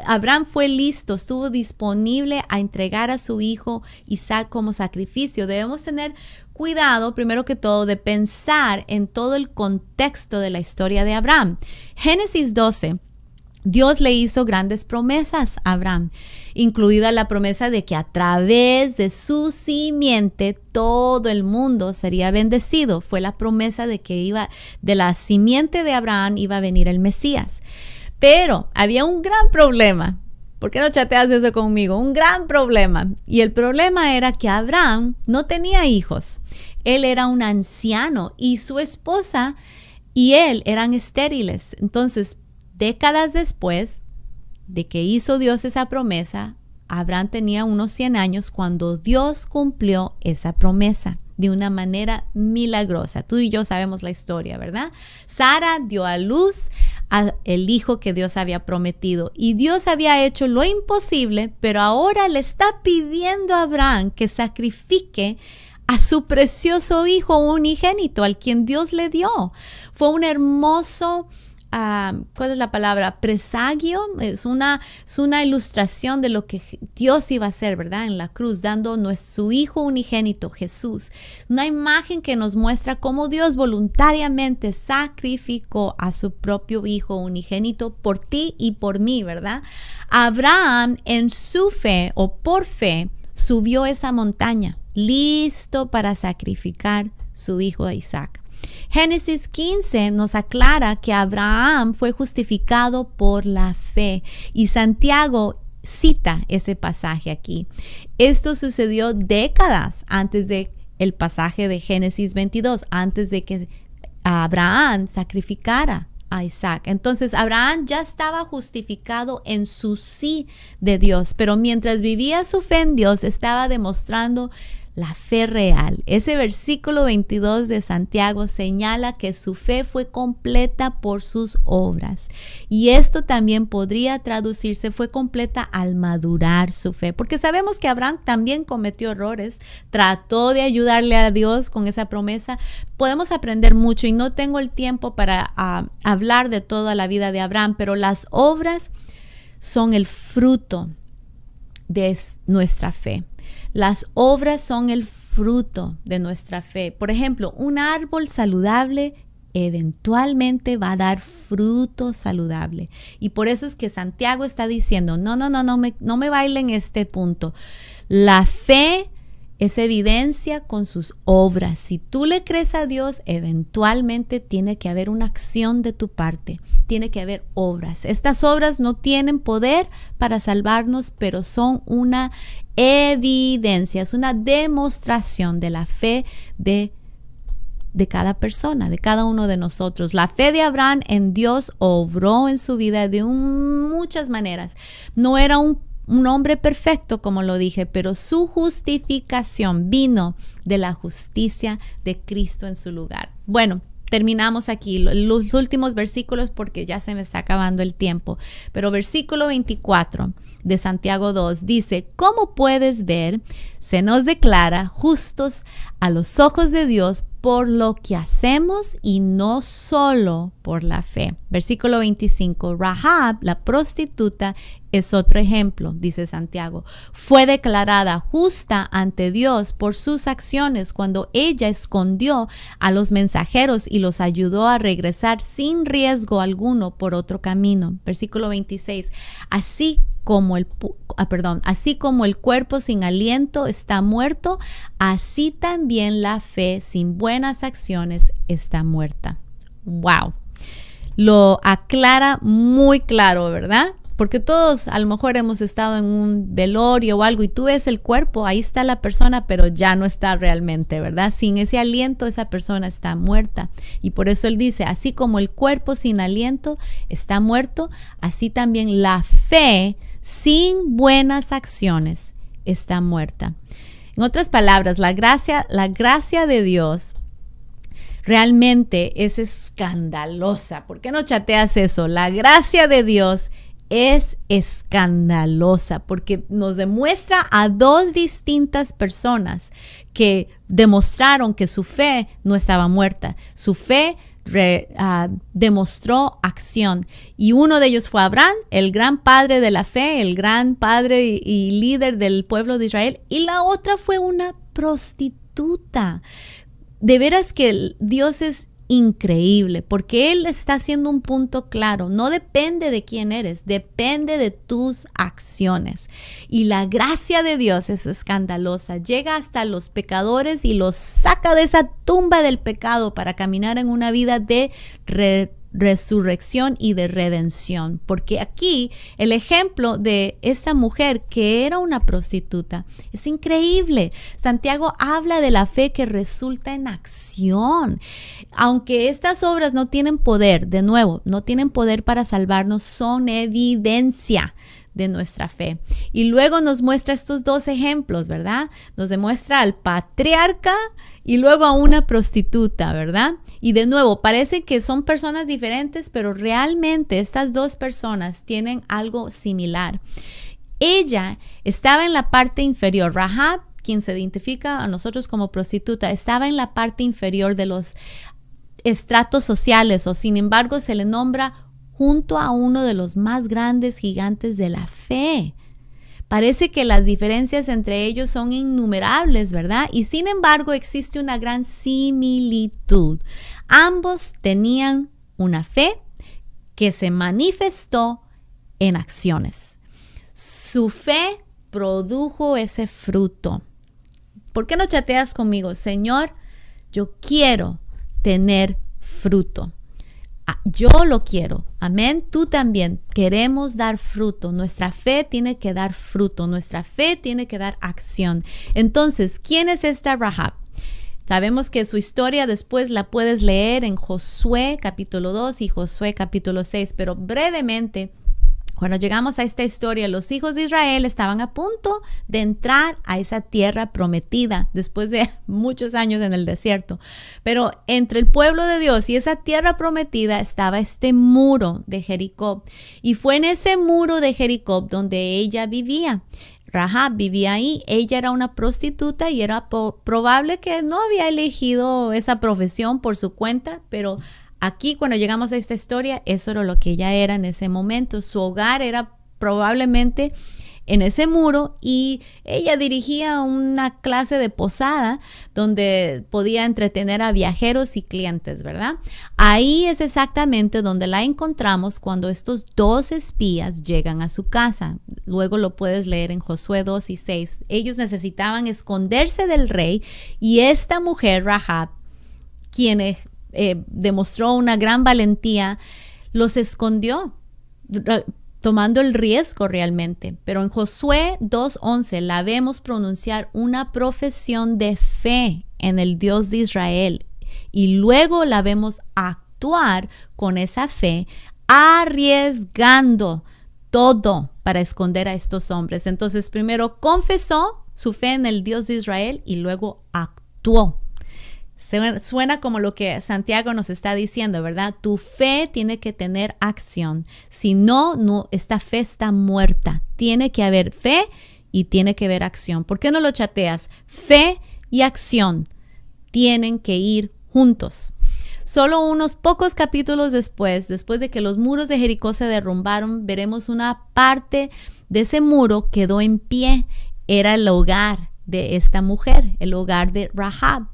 Abraham fue listo, estuvo disponible a entregar a su hijo Isaac como sacrificio. Debemos tener cuidado, primero que todo, de pensar en todo el contexto de la historia de Abraham. Génesis 12, Dios le hizo grandes promesas a Abraham, incluida la promesa de que a través de su simiente todo el mundo sería bendecido. Fue la promesa de que de la simiente de Abraham iba a venir el Mesías. Pero había un gran problema. ¿Por qué no chateas eso conmigo? Un gran problema. Y el problema era que Abraham no tenía hijos. Él era un anciano y su esposa y él eran estériles. Entonces, décadas después de que hizo Dios esa promesa, Abraham tenía unos 100 años cuando Dios cumplió esa promesa de una manera milagrosa. Tú y yo sabemos la historia, ¿verdad? Sara dio a luz el hijo que Dios había prometido y Dios había hecho lo imposible, pero ahora le está pidiendo a Abraham que sacrifique a su precioso hijo unigénito, al quien Dios le dio. Fue un hermoso ¿cuál es la palabra? Presagio. Es una ilustración de lo que Dios iba a hacer, ¿verdad? En la cruz, dándonos su Hijo unigénito, Jesús. Una imagen que nos muestra cómo Dios voluntariamente sacrificó a su propio Hijo unigénito por ti y por mí, ¿verdad? Abraham, en su fe o por fe, subió esa montaña, listo para sacrificar su hijo Isaac. Génesis 15 nos aclara que Abraham fue justificado por la fe y Santiago cita ese pasaje aquí. Esto sucedió décadas antes de el pasaje de Génesis 22, antes de que Abraham sacrificara a Isaac. Entonces Abraham ya estaba justificado en su sí de Dios, pero mientras vivía su fe en Dios estaba demostrando la fe real. Ese versículo 22 de Santiago señala que su fe fue completa por sus obras. Y esto también podría traducirse, fue completa al madurar su fe. Porque sabemos que Abraham también cometió errores, trató de ayudarle a Dios con esa promesa. Podemos aprender mucho y no tengo el tiempo para hablar de toda la vida de Abraham, pero las obras son el fruto de nuestra fe. Las obras son el fruto de nuestra fe. Por ejemplo, un árbol saludable eventualmente va a dar fruto saludable. Y por eso es que Santiago está diciendo, no me bailen este punto. La fe es evidencia con sus obras. Si tú le crees a Dios, eventualmente tiene que haber una acción de tu parte. Tiene que haber obras. Estas obras no tienen poder para salvarnos, pero son una evidencia, es una demostración de la fe de cada persona, de cada uno de nosotros. La fe de Abraham en Dios obró en su vida de muchas maneras. No era un un hombre perfecto, como lo dije, pero su justificación vino de la justicia de Cristo en su lugar. Bueno, terminamos aquí los últimos versículos porque ya se me está acabando el tiempo. Pero versículo 24 de Santiago 2 dice: ¿cómo puedes ver? Se nos declara justos a los ojos de Dios por lo que hacemos y no solo por la fe. Versículo 25. Rahab, la prostituta, es otro ejemplo, dice Santiago. Fue declarada justa ante Dios por sus acciones cuando ella escondió a los mensajeros y los ayudó a regresar sin riesgo alguno por otro camino. Versículo 26. Así como el cuerpo sin aliento está muerto, así también la fe sin buenas acciones está muerta. ¡Wow! Lo aclara muy claro, ¿verdad? Porque todos a lo mejor hemos estado en un velorio o algo y tú ves el cuerpo, ahí está la persona, pero ya no está realmente, ¿verdad? Sin ese aliento, esa persona está muerta. Y por eso él dice, así como el cuerpo sin aliento está muerto, así también la fe sin buenas acciones está muerta. En otras palabras, la gracia de Dios realmente es escandalosa. ¿Por qué no chateas eso? La gracia de Dios es escandalosa porque nos demuestra a dos distintas personas que demostraron que su fe no estaba muerta. Su fe demostró acción, y uno de ellos fue Abraham, el gran padre de la fe, el gran padre y líder del pueblo de Israel, y la otra fue una prostituta. De veras que Dios es increíble porque Él está haciendo un punto claro. No depende de quién eres, depende de tus acciones. Y la gracia de Dios es escandalosa. Llega hasta los pecadores y los saca de esa tumba del pecado para caminar en una vida de resurrección y de redención. Porque aquí el ejemplo de esta mujer que era una prostituta es increíble. Santiago habla de la fe que resulta en acción. Aunque estas obras no tienen poder, de nuevo, no tienen poder para salvarnos, son evidencia de nuestra fe. Y luego nos muestra estos dos ejemplos, ¿verdad? Nos demuestra al patriarca y luego a una prostituta, ¿verdad? Y de nuevo, parece que son personas diferentes, pero realmente estas dos personas tienen algo similar. Ella estaba en la parte inferior. Rahab, quien se identifica a nosotros como prostituta, estaba en la parte inferior de los estratos sociales, o sin embargo se le nombra junto a uno de los más grandes gigantes de la fe. Parece que las diferencias entre ellos son innumerables, ¿verdad? Y sin embargo existe una gran similitud. Ambos tenían una fe que se manifestó en acciones. Su fe produjo ese fruto. ¿Por qué no chateas conmigo? Señor, yo quiero tener fruto. Yo lo quiero. Amén. Tú también. Queremos dar fruto. Nuestra fe tiene que dar fruto. Nuestra fe tiene que dar acción. Entonces, ¿quién es esta Rahab? Sabemos que su historia después la puedes leer en Josué capítulo 2 y Josué capítulo 6, pero brevemente, cuando llegamos a esta historia, los hijos de Israel estaban a punto de entrar a esa tierra prometida después de muchos años en el desierto. Pero entre el pueblo de Dios y esa tierra prometida estaba este muro de Jericó. Y fue en ese muro de Jericó donde ella vivía. Rahab vivía ahí. Ella era una prostituta y era probable que no había elegido esa profesión por su cuenta, pero aquí cuando llegamos a esta historia, eso era lo que ella era en ese momento. Su hogar era probablemente en ese muro y ella dirigía una clase de posada donde podía entretener a viajeros y clientes, ¿verdad? Ahí es exactamente donde la encontramos cuando estos dos espías llegan a su casa. Luego lo puedes leer en Josué 2 y 6. Ellos necesitaban esconderse del rey y esta mujer, Rahab, quien demostró una gran valentía, los escondió, tomando el riesgo realmente. Pero en Josué 2:11 la vemos pronunciar una profesión de fe en el Dios de Israel y luego la vemos actuar con esa fe, arriesgando todo para esconder a estos hombres. Entonces primero confesó su fe en el Dios de Israel y luego actuó. Suena como lo que Santiago nos está diciendo, ¿verdad? Tu fe tiene que tener acción. Si no, esta fe está muerta. Tiene que haber fe y tiene que haber acción. ¿Por qué no lo chateas? Fe y acción tienen que ir juntos. Solo unos pocos capítulos después de que los muros de Jericó se derrumbaron, veremos una parte de ese muro quedó en pie. Era el hogar de esta mujer, el hogar de Rahab,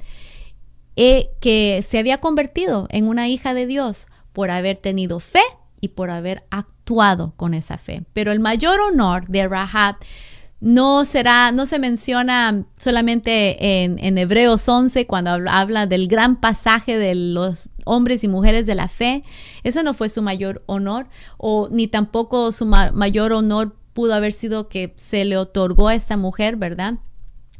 que se había convertido en una hija de Dios por haber tenido fe y por haber actuado con esa fe. Pero el mayor honor de Rahab no se menciona solamente en Hebreos 11 cuando habla del gran pasaje de los hombres y mujeres de la fe. Eso no fue su mayor honor, ni tampoco su mayor honor pudo haber sido que se le otorgó a esta mujer, ¿verdad?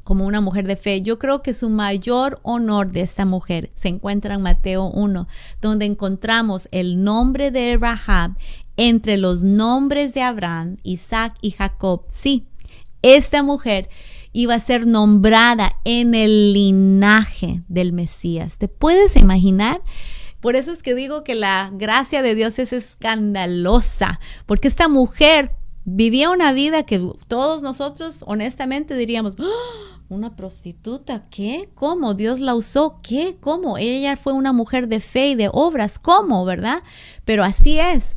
Como una mujer de fe. Yo creo que su mayor honor de esta mujer se encuentra en Mateo 1, donde encontramos el nombre de Rahab entre los nombres de Abraham, Isaac y Jacob. Sí, esta mujer iba a ser nombrada en el linaje del Mesías. ¿Te puedes imaginar? Por eso es que digo que la gracia de Dios es escandalosa, porque esta mujer vivía una vida que todos nosotros honestamente diríamos, ¡oh! Una prostituta, ¿qué? ¿Cómo? Dios la usó, ¿qué? ¿Cómo? Ella fue una mujer de fe y de obras, ¿cómo? ¿Verdad? Pero así es.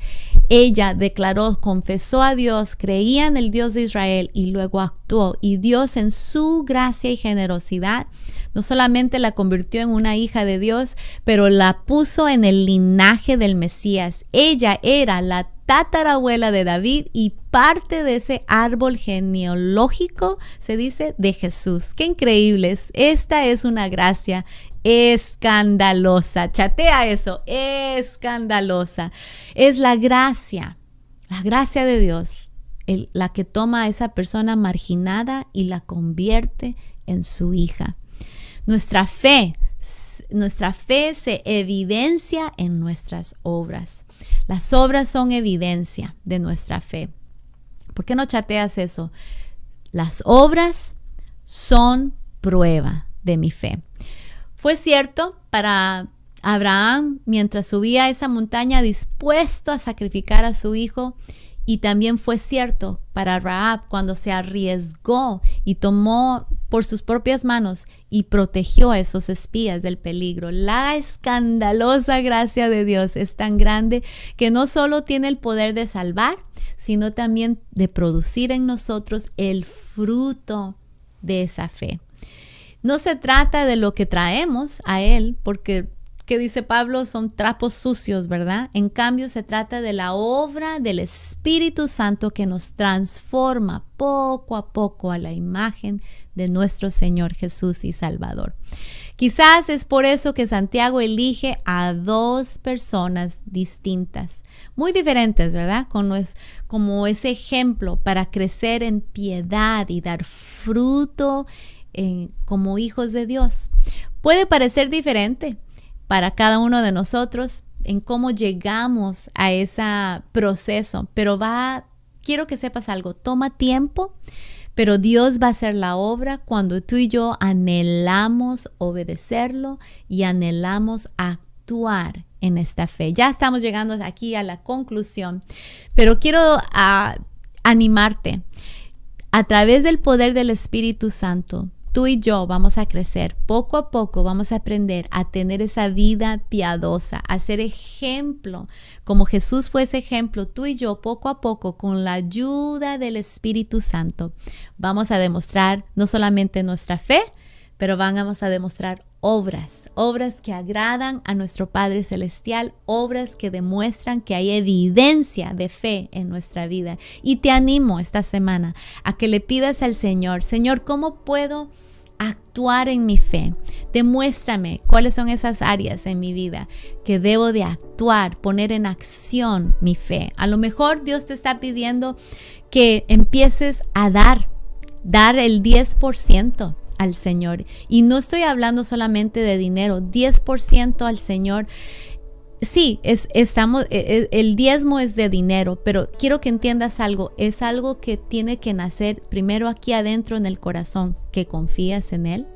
Ella declaró, confesó a Dios, creía en el Dios de Israel y luego actuó. Y Dios en su gracia y generosidad no solamente la convirtió en una hija de Dios, pero la puso en el linaje del Mesías. Ella era la tatarabuela de David y parte de ese árbol genealógico, se dice, de Jesús. ¡Qué increíbles! Esta es una gracia escandalosa. Chatea eso, escandalosa. Es la gracia de Dios, la que toma a esa persona marginada y la convierte en su hija. Nuestra fe se evidencia en nuestras obras. Las obras son evidencia de nuestra fe. ¿Por qué no chateas eso? Las obras son prueba de mi fe. Fue cierto para Abraham mientras subía a esa montaña dispuesto a sacrificar a su hijo, y también fue cierto para Rahab cuando se arriesgó y tomó por sus propias manos y protegió a esos espías del peligro. La escandalosa gracia de Dios es tan grande que no solo tiene el poder de salvar, sino también de producir en nosotros el fruto de esa fe. No se trata de lo que traemos a Él, porque ¿qué dice Pablo? Son trapos sucios, ¿verdad? En cambio, se trata de la obra del Espíritu Santo que nos transforma poco a poco a la imagen de nuestro Señor Jesús y Salvador. Quizás es por eso que Santiago elige a dos personas distintas, muy diferentes, ¿verdad? Como ese ejemplo para crecer en piedad y dar fruto como hijos de Dios. Puede parecer diferente para cada uno de nosotros en cómo llegamos a ese proceso, pero quiero que sepas algo, toma tiempo, pero Dios va a hacer la obra cuando tú y yo anhelamos obedecerlo y anhelamos actuar en esta fe. Ya estamos llegando aquí a la conclusión, pero quiero animarte. A través del poder del Espíritu Santo, tú y yo vamos a crecer. Poco a poco vamos a aprender a tener esa vida piadosa, a ser ejemplo. Como Jesús fue ese ejemplo, tú y yo poco a poco, con la ayuda del Espíritu Santo, vamos a demostrar no solamente nuestra fe, pero vamos a demostrar obras que agradan a nuestro Padre Celestial, obras que demuestran que hay evidencia de fe en nuestra vida. Y te animo esta semana a que le pidas al Señor, Señor, ¿cómo puedo actuar en mi fe? Demuéstrame cuáles son esas áreas en mi vida que debo de actuar, poner en acción mi fe. A lo mejor Dios te está pidiendo que empieces a dar el 10% al Señor. Y no estoy hablando solamente de dinero, 10% al Señor Sí, el diezmo es de dinero, pero quiero que entiendas algo. Es algo que tiene que nacer primero aquí adentro en el corazón, que confías en Él,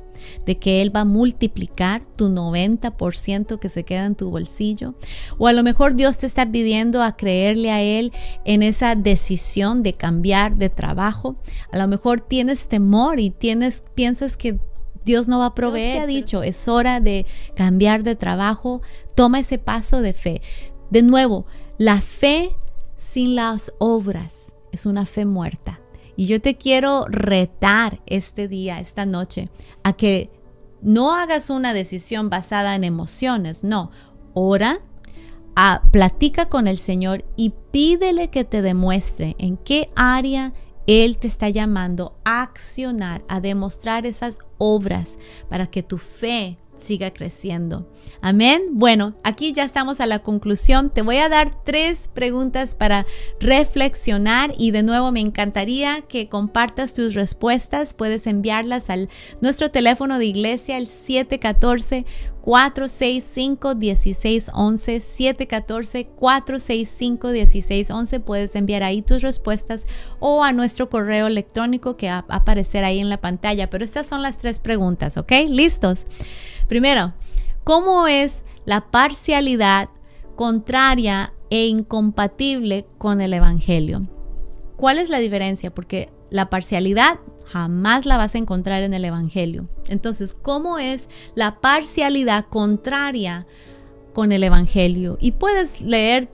de que Él va a multiplicar tu 90% que se queda en tu bolsillo. O a lo mejor Dios te está pidiendo a creerle a Él en esa decisión de cambiar de trabajo. A lo mejor tienes temor y piensas que Dios no va a proveer. Dios te ha dicho, es hora de cambiar de trabajo. Toma ese paso de fe. De nuevo, la fe sin las obras es una fe muerta. Y yo te quiero retar este día, esta noche, a que no hagas una decisión basada en emociones. No, ora, platica con el Señor y pídele que te demuestre en qué área Él te está llamando a accionar, a demostrar esas obras para que tu fe siga creciendo. Amén. Bueno, aquí ya estamos a la conclusión. Te voy a dar 3 preguntas para reflexionar y de nuevo me encantaría que compartas tus respuestas. Puedes enviarlas a nuestro teléfono de iglesia, el 714-465-1611, 714-465-1611. Puedes enviar ahí tus respuestas o a nuestro correo electrónico que va a aparecer ahí en la pantalla. Pero estas son las 3 preguntas, ¿ok? ¿Listos? Primero, ¿cómo es la parcialidad contraria e incompatible con el Evangelio? ¿Cuál es la diferencia? Porque la parcialidad jamás la vas a encontrar en el Evangelio. Entonces, ¿cómo es la parcialidad contraria con el Evangelio? Y puedes leer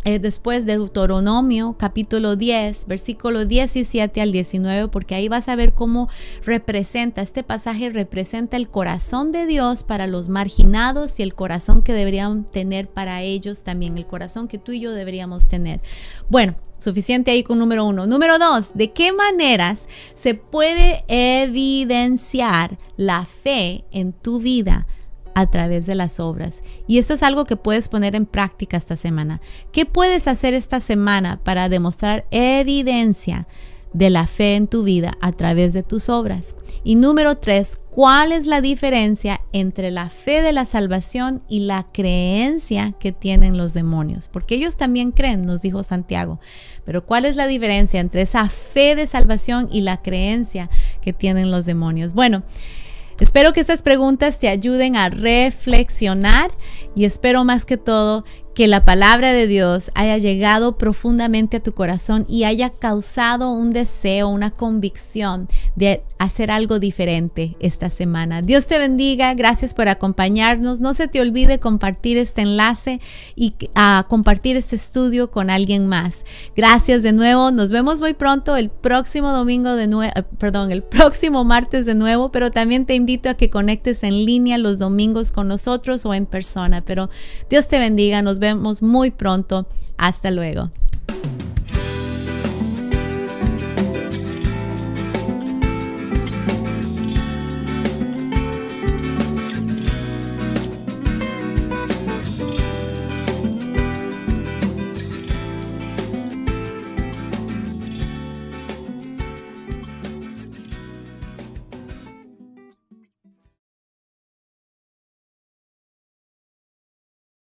después de Deuteronomio capítulo 10, versículo 17 al 19, porque ahí vas a ver cómo este pasaje representa el corazón de Dios para los marginados y el corazón que deberían tener para ellos también, el corazón que tú y yo deberíamos tener. Bueno, suficiente ahí con número 1. Número 2, ¿de qué maneras se puede evidenciar la fe en tu vida? A través de las obras. Y eso es algo que puedes poner en práctica esta semana. ¿Qué puedes hacer esta semana para demostrar evidencia de la fe en tu vida a través de tus obras? Y número 3, ¿cuál es la diferencia entre la fe de la salvación y la creencia que tienen los demonios? Porque ellos también creen, nos dijo Santiago. Pero ¿cuál es la diferencia entre esa fe de salvación y la creencia que tienen los demonios? Bueno, espero que estas preguntas te ayuden a reflexionar y espero más que todo que la palabra de Dios haya llegado profundamente a tu corazón y haya causado un deseo, una convicción de hacer algo diferente esta semana. Dios te bendiga, gracias por acompañarnos. No se te olvide compartir este enlace y compartir este estudio con alguien más. Gracias de nuevo, nos vemos muy pronto el próximo el próximo martes de nuevo, pero también te invito a que conectes en línea los domingos con nosotros o en persona. Pero Dios te bendiga, nos vemos muy pronto. Hasta luego.